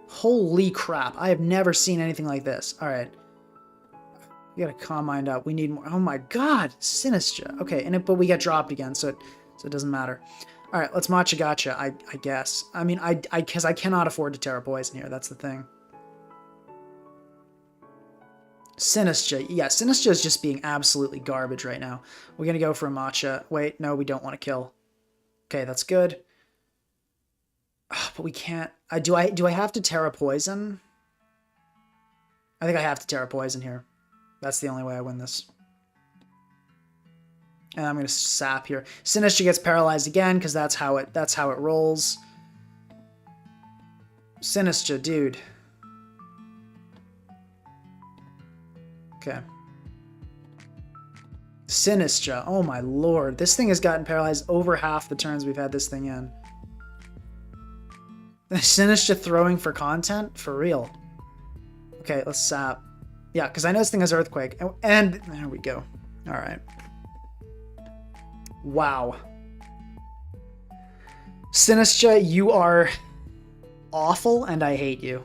Holy crap, I have never seen anything like this. Alright. We gotta Calm Mind up. We need more. Oh my god, Sinistra. Okay, but we get dropped again, so it doesn't matter. Alright, let's Matcha Gotcha, I guess. I mean, because I cannot afford to Terra Poison here, that's the thing. Sinistra. Yeah, Sinistra is just being absolutely garbage right now. We're gonna go for a Matcha. Wait, no, we don't want to kill. Okay, that's good. Oh, but we can't... Do I have to Terra Poison? I think I have to Terra Poison here. That's the only way I win this. And I'm gonna Sap here. Sinistra gets paralyzed again because that's how it rolls. Sinistra, dude. Okay. Sinistra. Oh my lord. This thing has gotten paralyzed over half the turns we've had this thing in. Sinistra throwing for content? For real. Okay, let's Sap. Yeah, because I know this thing has Earthquake. And there we go. Alright. Wow. Sinistra, you are awful and I hate you.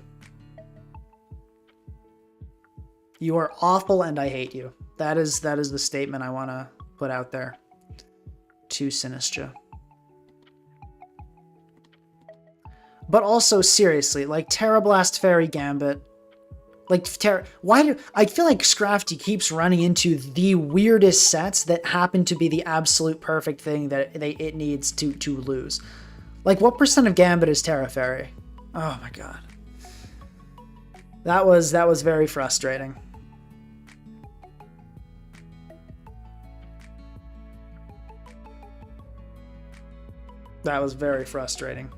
You are awful and I hate you. That is the statement I want to put out there to Sinistra. But also, seriously, like Terra Blast Fairy Gambit. Like, I feel like Scrafty keeps running into the weirdest sets that happen to be the absolute perfect thing that it needs to lose. Like, what percent of Gambit is Terra Fairy? Oh my god. That was very frustrating. That was very frustrating.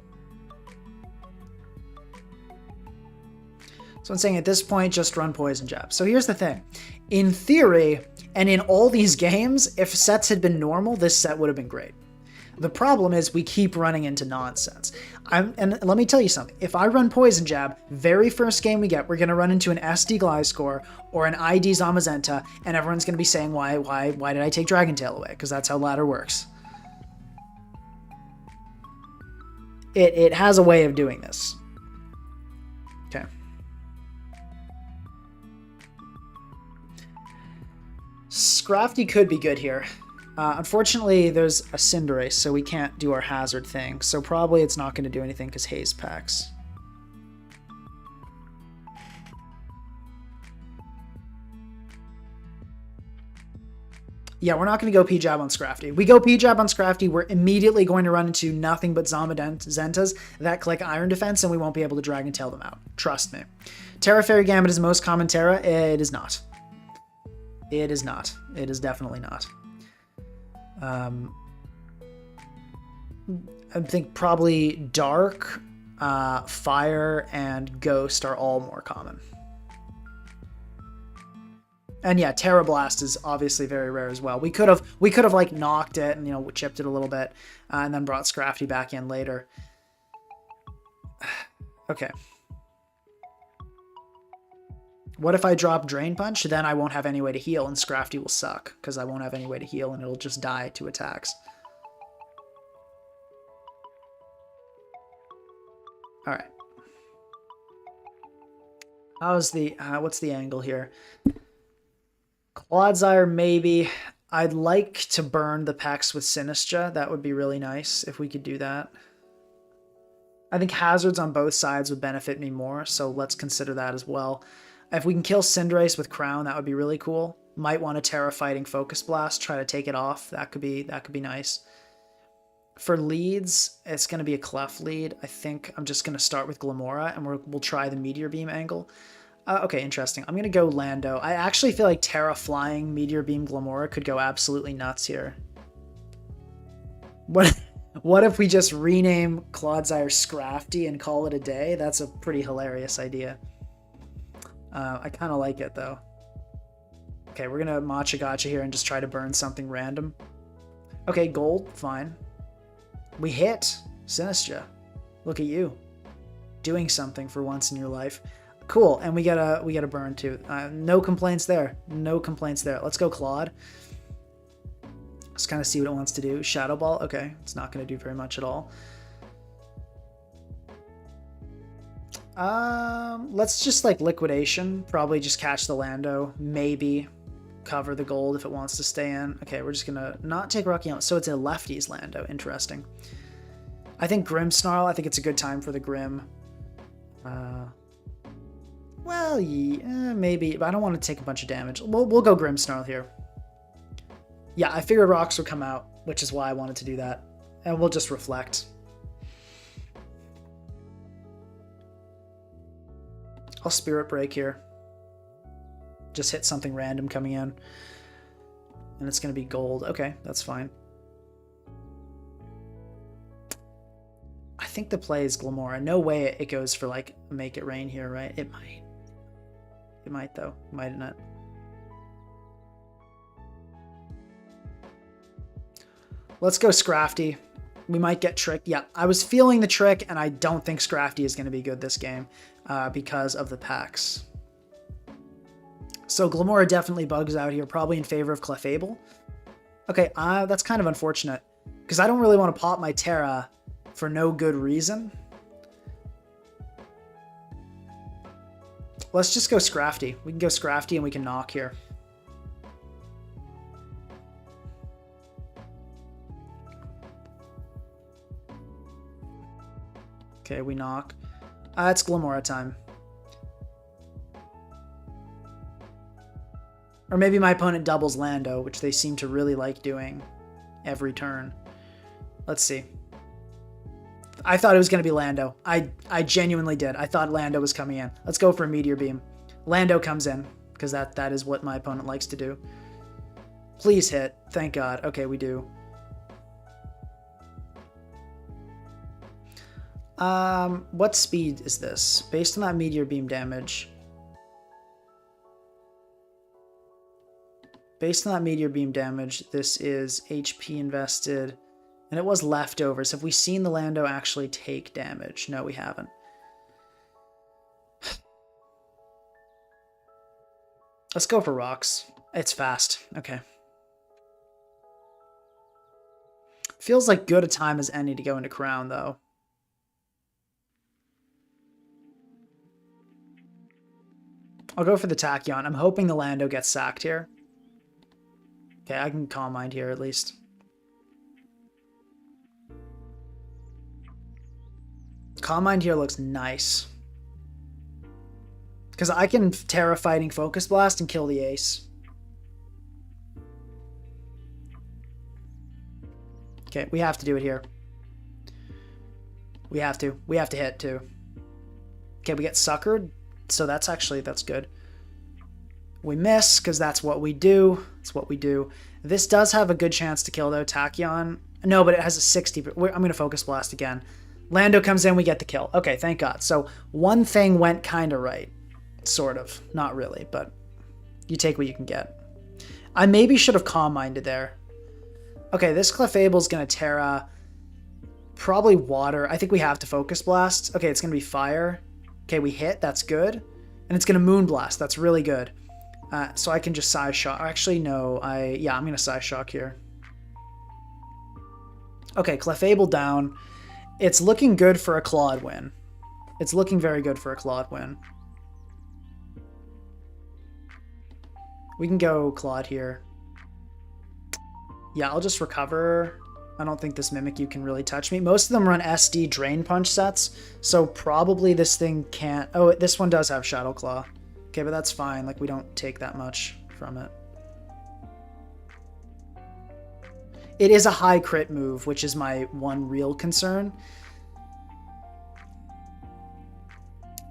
So I'm saying at this point, just run Poison Jab. So here's the thing. In theory, And in all these games, if sets had been normal, this set would have been great. The problem is we keep running into nonsense. And let me tell you something. If I run Poison Jab, very first game we get, we're going to run into an SD Gliscor or an ID Zamazenta, and everyone's going to be saying, why did I take Dragon Tail away? Because that's how ladder works. It has a way of doing this. Okay. Scrafty could be good here. Unfortunately, there's a Cinderace, so we can't do our hazard thing. So probably it's not going to do anything because Haze packs. Yeah, we're not going to go P-Jab on Scrafty. We go P-Jab on Scrafty, we're immediately going to run into nothing but Zamazentas that click Iron Defense, and we won't be able to Dragon Tail them out. Trust me. Terra Fairy Gambit is the most common Terra. It is not. It is not. It is definitely not. I think probably Dark, Fire, and Ghost are all more common. And yeah, Terra Blast is obviously very rare as well. We could have like knocked it and, you know, chipped it a little bit, and then brought Scrafty back in later. Okay. What if I drop Drain Punch? Then I won't have any way to heal, and Scrafty will suck, because I won't have any way to heal, and it'll just die to attacks. Alright. How's the... what's the angle here? Clodsire, maybe. I'd like to burn the Pex with Sinistra. That would be really nice if we could do that. I think hazards on both sides would benefit me more, so let's consider that as well. If we can kill Cinderace with Crown, that would be really cool. Might want a Terra Fighting Focus Blast, try to take it off. That could be nice. For leads, it's going to be a Clef lead. I think I'm just going to start with Glamora, and we'll try the Meteor Beam angle. Okay, interesting. I'm going to go Lando. I actually feel like Terra Flying Meteor Beam Glamora could go absolutely nuts here. What if we just rename Clodsire Scrafty and call it a day? That's a pretty hilarious idea. I kind of like it, though. Okay, we're going to Matcha Gotcha here and just try to burn something random. Okay, gold, fine. We hit Sinistra. Look at you. Doing something for once in your life. Cool, and we get a burn, too. No complaints there. No complaints there. Let's go Claude. Let's kind of see what it wants to do. Shadow Ball, okay. It's not going to do very much at all. Let's just like Liquidation. Probably just catch the Lando. Maybe cover the gold if it wants to stay in. Okay, we're just gonna not take Rocky out. So it's a lefties Lando. Interesting. I think Grimmsnarl. I think it's a good time for the Grim. Well, yeah, maybe, but I don't want to take a bunch of damage. We'll go Grimmsnarl here. Yeah, I figured rocks would come out, which is why I wanted to do that. And we'll just reflect. I'll Spirit Break here. Just hit something random coming in. And it's going to be gold. Okay, that's fine. I think the play is Glamora. No way it goes for, like, Make It Rain here, right? It might. It might, though. Might not. Let's go Scrafty. We might get tricked. Yeah, I was feeling the trick, and I don't think Scrafty is going to be good this game because of the packs. So Glamora definitely bugs out here, probably in favor of Clefable. Okay, that's kind of unfortunate, because I don't really want to pop my Terra for no good reason. Let's just go Scrafty. We can go Scrafty and we can knock here. Okay, we knock. It's Glamora time. Or maybe my opponent doubles Lando, which they seem to really like doing every turn. Let's see. I thought it was going to be Lando. I genuinely did. I thought Lando was coming in. Let's go for a Meteor Beam. Lando comes in, because that is what my opponent likes to do. Please hit. Thank God. Okay, we do. What speed is this? Based on that Meteor Beam damage. Based on that meteor beam damage, this is HP invested, and it was leftovers. Have we seen the Lando actually take damage? No, we haven't. Let's go for rocks. It's fast. Okay. Feels like good a time as any to go into Crown, though. I'll go for the Tachyon. I'm hoping the Lando gets sacked here. Okay, I can Calm Mind here at least. Calm Mind here looks nice. Because I can Terra Fighting Focus Blast and kill the ace. Okay, we have to do it here. We have to. We have to hit too. Okay, we get suckered. So that's good. We miss, because that's what we do. That's what we do. This does have a good chance to kill, though. Tachyon. No, but it has a 60. I'm going to Focus Blast again. Lando comes in, we get the kill. Okay, thank God. So one thing went kind of right. Sort of. Not really, but you take what you can get. I maybe should have Calm Minded there. Okay, this Clefable's going to Terra. Probably water. I think we have to Focus Blast. Okay, it's going to be fire. Okay, we hit. That's good. And it's going to Moonblast. That's really good. So I can just Psy Shock. Actually, no. I'm going to Psy Shock here. Okay, Clefable down. It's looking good for a Claude win. It's looking very good for a Claude win. We can go Claude here. Yeah, I'll just recover. I don't think this Mimikyu can really touch me. Most of them run SD Drain Punch sets, so probably this thing can't... Oh, this one does have Shadow Claw. Okay, but that's fine. Like, we don't take that much from it. It is a high crit move, which is my one real concern.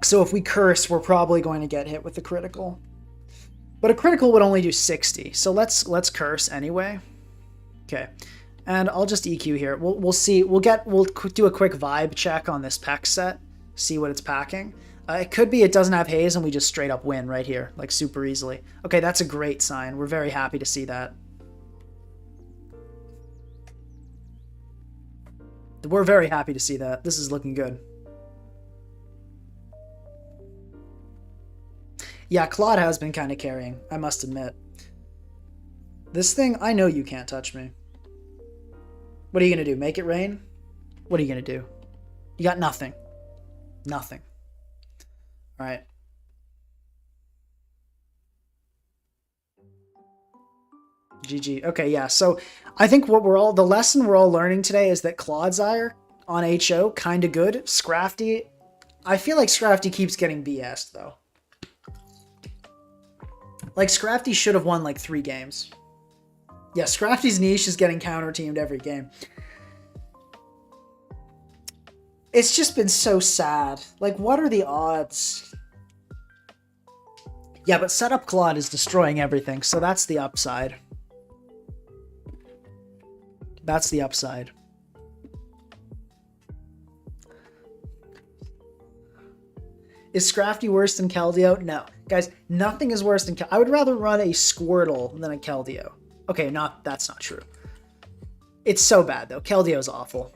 So if we curse, we're probably going to get hit with the critical. But a critical would only do 60, so let's curse anyway. Okay. And I'll just EQ here. We'll see. We'll do a quick vibe check on this Peck set. See what it's packing. It could be it doesn't have haze and we just straight up win right here, like super easily. Okay, that's a great sign. We're very happy to see that. We're very happy to see that. This is looking good. Yeah, Claude has been kind of carrying, I must admit. This thing, I know you can't touch me. What are you going to do? Make it rain? What are you going to do? You got nothing. Nothing. All right. GG. Okay, yeah. So I think the lesson we're all learning today is that Clodsire on HO, kind of good. Scrafty, I feel like Scrafty keeps getting BS'd though. Like Scrafty should have won like 3 games. Yeah, Scrafty's niche is getting counter-teamed every game. It's just been so sad. Like, what are the odds? Yeah, but setup Claude is destroying everything, so that's the upside. That's the upside. Is Scrafty worse than Keldeo? No. Guys, nothing is worse than Keldeo. I would rather run a Squirtle than a Keldeo. Okay, that's not true. It's so bad, though. Keldeo's awful.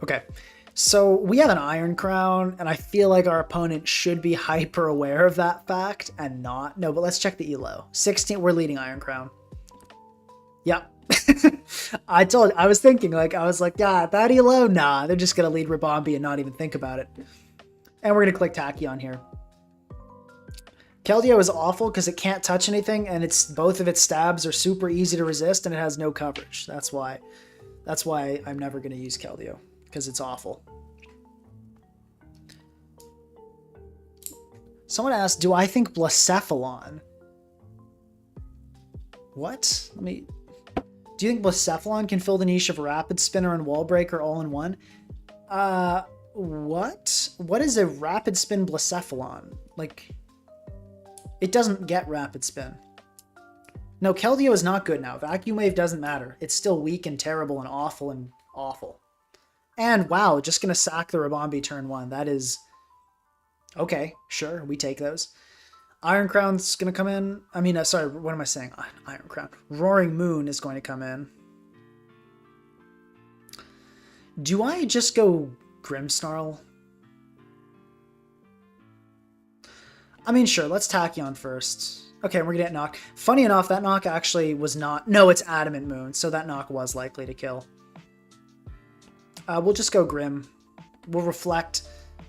Okay, so we have an Iron Crown, and I feel like our opponent should be hyper aware of that fact and not. No, but let's check the elo. 16, we're leading Iron Crown. Yep. I was thinking, yeah, that elo? Nah, they're just going to lead Rabombi and not even think about it. And we're going to click Tachyon here. Keldeo is awful because it can't touch anything, and both of its stabs are super easy to resist, and it has no coverage. That's why I'm never going to use Keldeo, because it's awful. Someone asked, do I think Blacephalon? What? Do you think Blacephalon can fill the niche of Rapid Spinner and Wall Breaker all in one? What? What is a Rapid Spin Blacephalon? Like... It doesn't get Rapid Spin. No, Keldeo is not good now. Vacuum Wave doesn't matter. It's still weak and terrible and awful and awful. And wow, just going to sack the Rabombi turn 1. That is... Okay, sure, we take those. Iron Crown's gonna come in. I mean, sorry, what am I saying? Iron Crown. Roaring Moon is going to come in. Do I just go Grimmsnarl? I mean, sure, let's Tachyon first. Okay, we're gonna get knock. Funny enough, that knock actually was not... No, it's Adamant Moon, so that knock was likely to kill. We'll just go Grim. We'll reflect,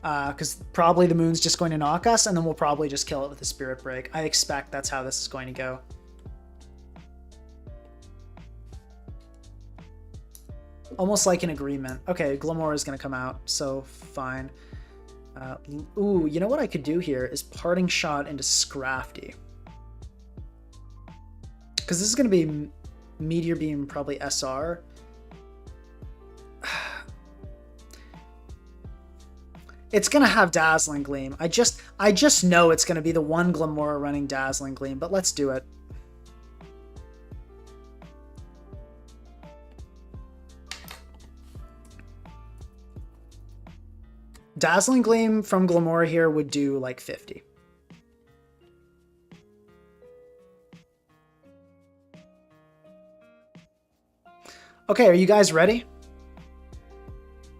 because probably the moon's just going to knock us, and then we'll probably just kill it with a Spirit Break. I expect that's how this is going to go. Almost like an agreement. Okay, Glamora is going to come out, so fine. Ooh, you know what I could do here is Parting Shot into Scrafty. Because this is going to be Meteor Beam, probably SR. It's going to have Dazzling Gleam. I just know it's going to be the one Glamora running Dazzling Gleam, but let's do it. Dazzling Gleam from Glamora here would do like 50. Okay, are you guys ready?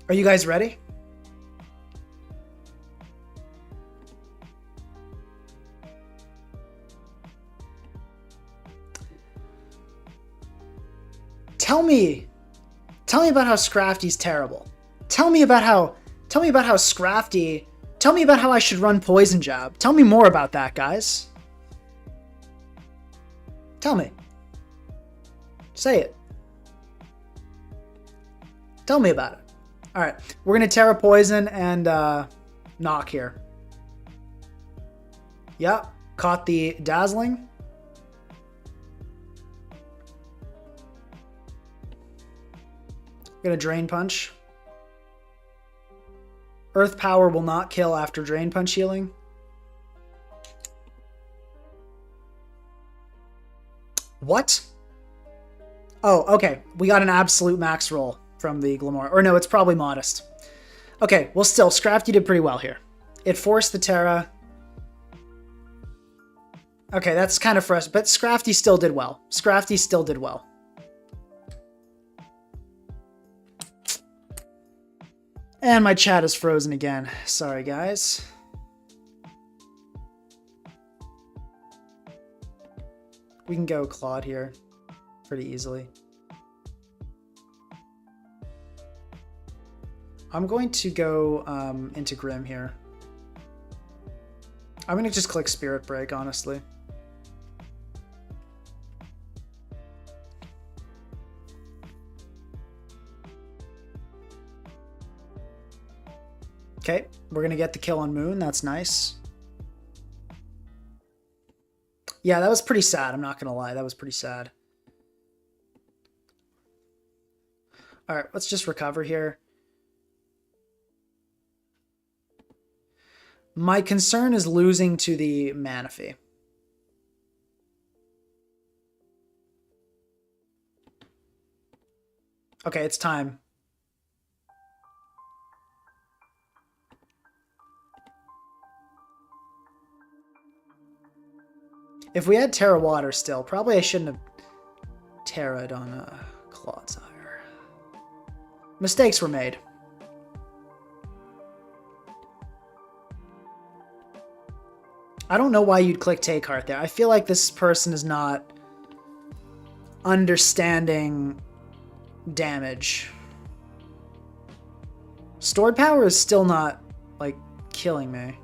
Are you guys ready? Tell me about how Scrafty's terrible. Tell me about how Scrafty... Tell me about how I should run Poison Jab. Tell me more about that, guys. Tell me. Say it. Tell me about it. Alright, we're going to Terra Poison and knock here. Yep, caught the Dazzling. Gonna Drain Punch. Earth Power will not kill after Drain Punch healing. What? Oh, okay. We got an absolute max roll from the Glamora. Or no, it's probably modest. Okay, well still, Scrafty did pretty well here. It forced the Terra. Okay, that's kind of frustrating, but Scrafty still did well. Scrafty still did well. And my chat is frozen again. Sorry, guys. We can go Claude here pretty easily. I'm going to go into Grim here. I'm going to just click Spirit Break, honestly. Okay, we're going to get the kill on Moon. That's nice. Yeah, that was pretty sad. I'm not going to lie. That was pretty sad. All right, let's just recover here. My concern is losing to the Manaphy. Okay, it's time. If we had Terra Water still, probably I shouldn't have Terra'd on Clodsire. Mistakes were made. I don't know why you'd click Take Heart there. I feel like this person is not understanding damage. Stored Power is still not, like, killing me.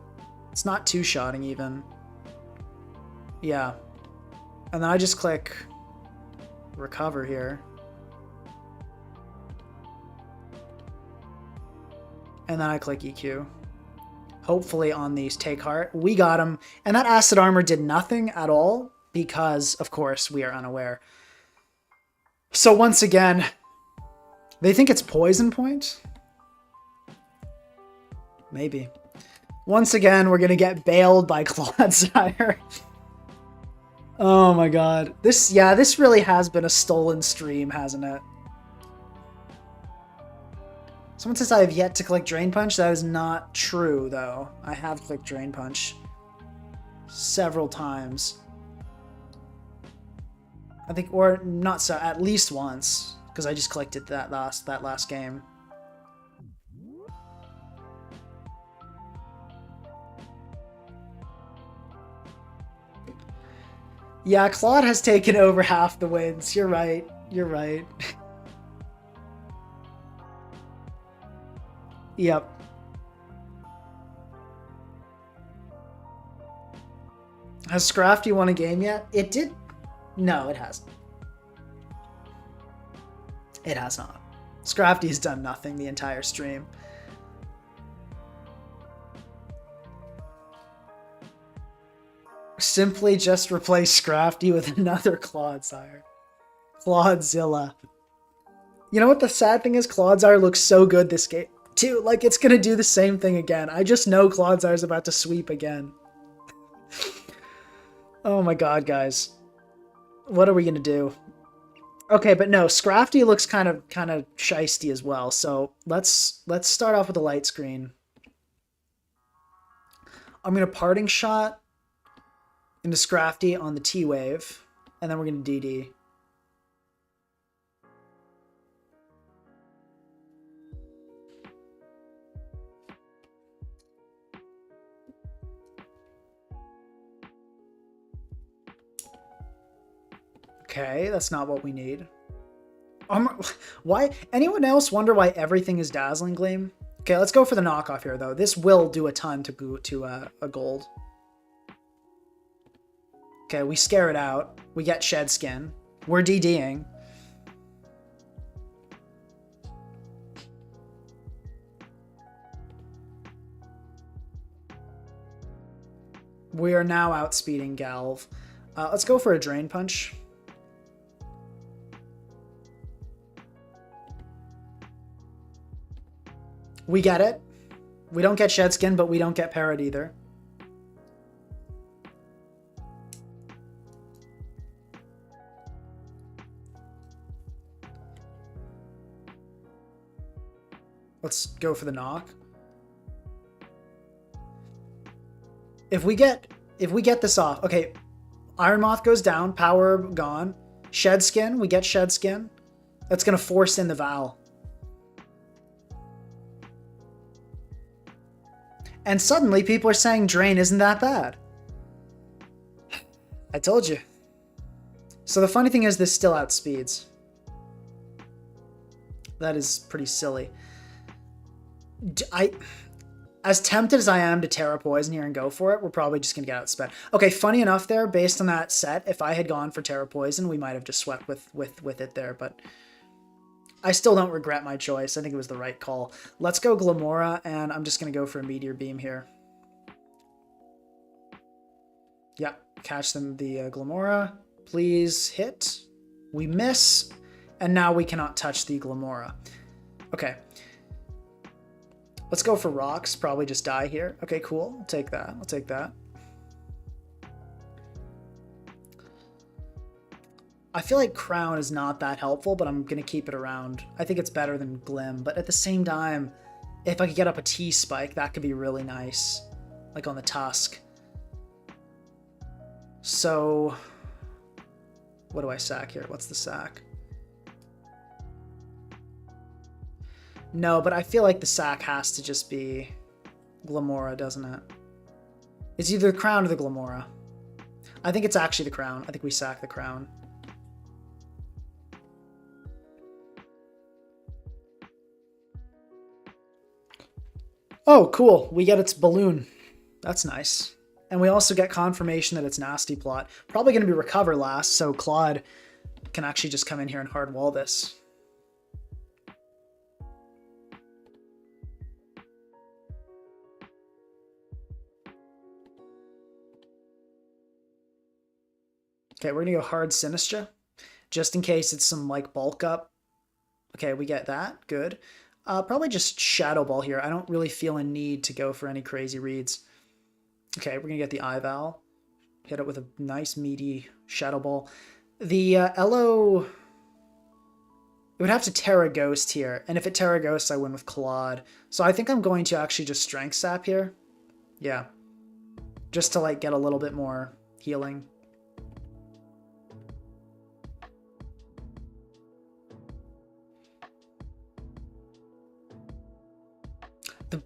It's not two-shotting even. Yeah. And then I just click Recover here. And then I click EQ. Hopefully on these Take Heart. We got him. And that Acid Armor did nothing at all because, of course, we are unaware. So once again, they think it's Poison Point? Maybe. Once again, we're going to get bailed by Clodsire. Oh my god. This really has been a stolen stream, hasn't it? Someone says I have yet to click Drain Punch. That is not true, though. I have clicked Drain Punch. several times. I think, or not so, at least once, because I just clicked it that last game. Yeah, Claude has taken over half the wins. You're right. You're right. Yep. Has Scrafty won a game yet? It did. No, it hasn't. It has not. Scrafty's done nothing the entire stream. Simply just replace Scrafty with another Clodsire. Clodzilla. You know what the sad thing is? Clodsire looks so good this game, too. Like, it's gonna do the same thing again. I just know Clodsire's about to sweep again. Oh my god, guys. What are we gonna do? Okay, but no, Scrafty looks kind of shisty as well. So let's start off with a light screen. I'm gonna parting shot into Scrafty on the T wave, and then we're gonna DD. Okay, that's not what we need. Why? Anyone else wonder why everything is Dazzling Gleam? Okay, let's go for the knockoff here, though. This will do a ton to go to a gold. Okay, we scare it out. We get Shed Skin. We're DDing. We are now outspeeding Galv. Let's go for a Drain Punch. We get it. We don't get Shed Skin, but we don't get Parrot either. Let's go for the knock. If we get this off, okay, Iron Moth goes down, power gone. Shed Skin, we get Shed Skin. That's gonna force in the Val. And suddenly people are saying Drain isn't that bad. I told you. So the funny thing is this still outspeeds. That is pretty silly. As tempted as I am to Terra Poison here and go for it, we're probably just going to get outspent. Okay, funny enough there, based on that set, if I had gone for Terra Poison, we might have just swept with it there, but I still don't regret my choice. I think it was the right call. Let's go Glamora, and I'm just going to go for a Meteor Beam here. Yeah, catch them the Glamora. Please hit. We miss, and now we cannot touch the Glamora. Okay. Let's go for rocks. Probably just die here. Okay, cool. I'll take that. I'll take that. I feel like Crown is not that helpful, but I'm going to keep it around. I think it's better than Glim, but at the same time, if I could get up a T-Spike, that could be really nice. Like on the Tusk. So, what do I sack here? What's the sack? No, but I feel like the sack has to just be Glamora, doesn't it? It's either the Crown or the Glamora. I think it's actually the Crown. I think we sack the Crown. Oh, cool. We get its balloon. That's nice. And we also get confirmation that it's Nasty Plot. Probably going to be Recover last, so Claude can actually just come in here and hard wall this. Okay, we're going to go hard Sinistra, just in case it's some, like, bulk up. Okay, we get that. Good. Probably just Shadow Ball here. I don't really feel a need to go for any crazy reads. Okay, we're going to get the Eye-Val. Hit it with a nice, meaty Shadow Ball. The Elo... It would have to Terra Ghost here, and if it Terra Ghosts, I win with Claude. So I think I'm going to actually just Strength Sap here. Yeah. just to like get a little bit more healing.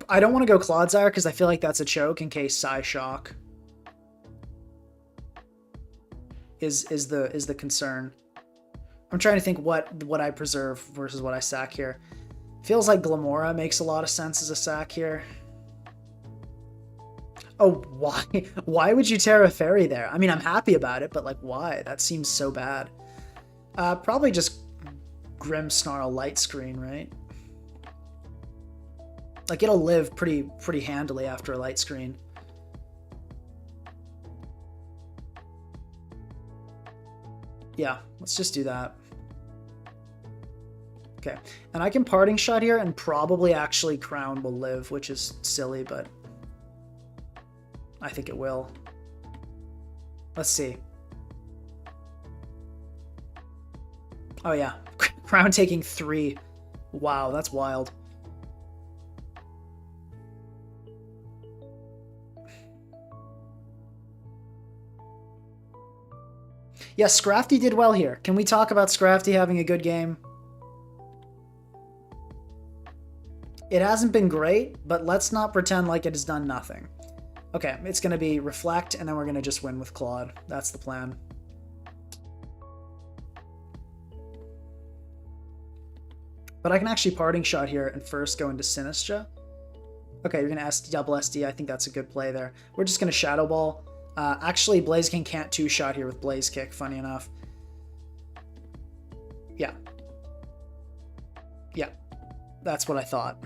I don't want to go Clodsire because I feel like that's a choke in case Psy Shock is the concern. I'm trying to think what I preserve versus what I sack here. Feels like Glamora makes a lot of sense as a sack here. Oh, why? Why would you Terra Fairy there? I mean, I'm happy about it, but like, why? That seems so bad. Probably just Grim Snarl Light Screen, right? Like, it'll live pretty handily after a Light Screen. Yeah, let's just do that. Okay, and I can Parting Shot here, and probably actually Crown will live, which is silly, but I think it will. Let's see. Oh yeah, Crown taking 3. Wow, that's wild. Yeah, Scrafty did well here. Can we talk about Scrafty having a good game? It hasn't been great, but let's not pretend like it has done nothing. Okay, it's going to be Reflect, and then we're going to just win with Claude. That's the plan. But I can actually Parting Shot here and first go into Sinistra. Okay, you're going to double SD. I think that's a good play there. We're just going to Shadow Ball. Actually, Blaziken can't 2-shot here with Blaze Kick, funny enough. Yeah. Yeah. That's what I thought.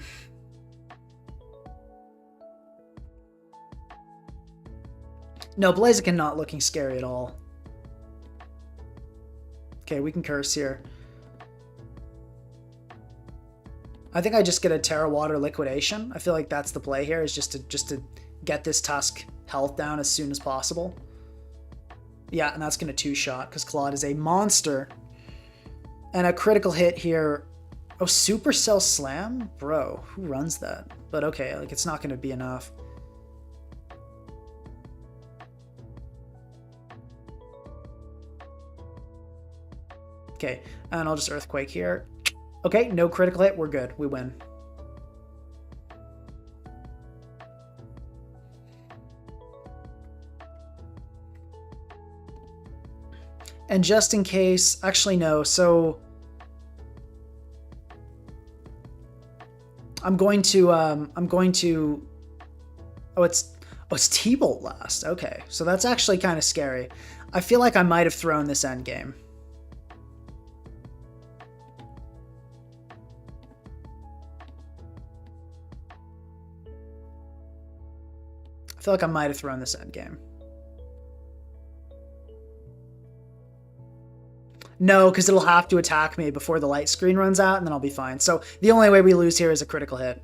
No, Blaziken not looking scary at all. Okay, we can curse here. I think I just get a Terra Water Liquidation. I feel like that's the play here, is just to get this Tusk health down as soon as possible. Yeah, and that's going to 2-shot because Claude is a monster. And a critical hit here. Oh, Supercell Slam? Bro, who runs that? But okay, like it's not going to be enough. Okay, and I'll just Earthquake here. Okay, no critical hit. We're good. We win. And just in case, actually no, so I'm going to, oh, it's T-Bolt last. Okay, so that's actually kind of scary. I feel like I might have thrown this endgame. I feel like I might have thrown this endgame. No, because it'll have to attack me before the light screen runs out, and then I'll be fine. So the only way we lose here is a critical hit.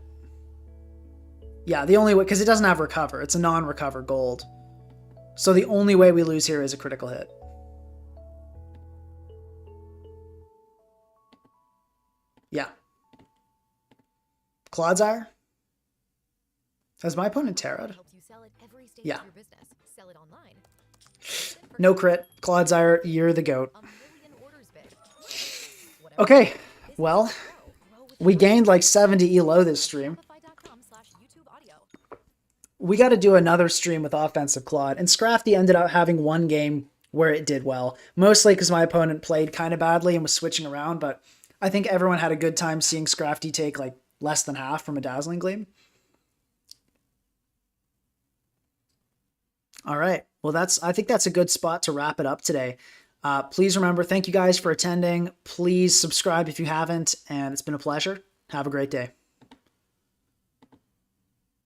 Yeah, the only way, because it doesn't have recover. It's a non-recover gold. So the only way we lose here is a critical hit. Yeah. Clodsire? Has my opponent Terra'd? Yeah. No crit. Clodsire, you're the GOAT. Okay, well, we gained like 70 elo this stream. We got to do another stream with offensive Claude, and Scrafty ended up having one game where it did well, mostly because my opponent played kind of badly and was switching around, but I think everyone had a good time seeing Scrafty take like less than half from a Dazzling Gleam. All right, well, I think that's a good spot to wrap it up today. Please remember, thank you guys for attending. Please subscribe if you haven't, and it's been a pleasure. Have a great day.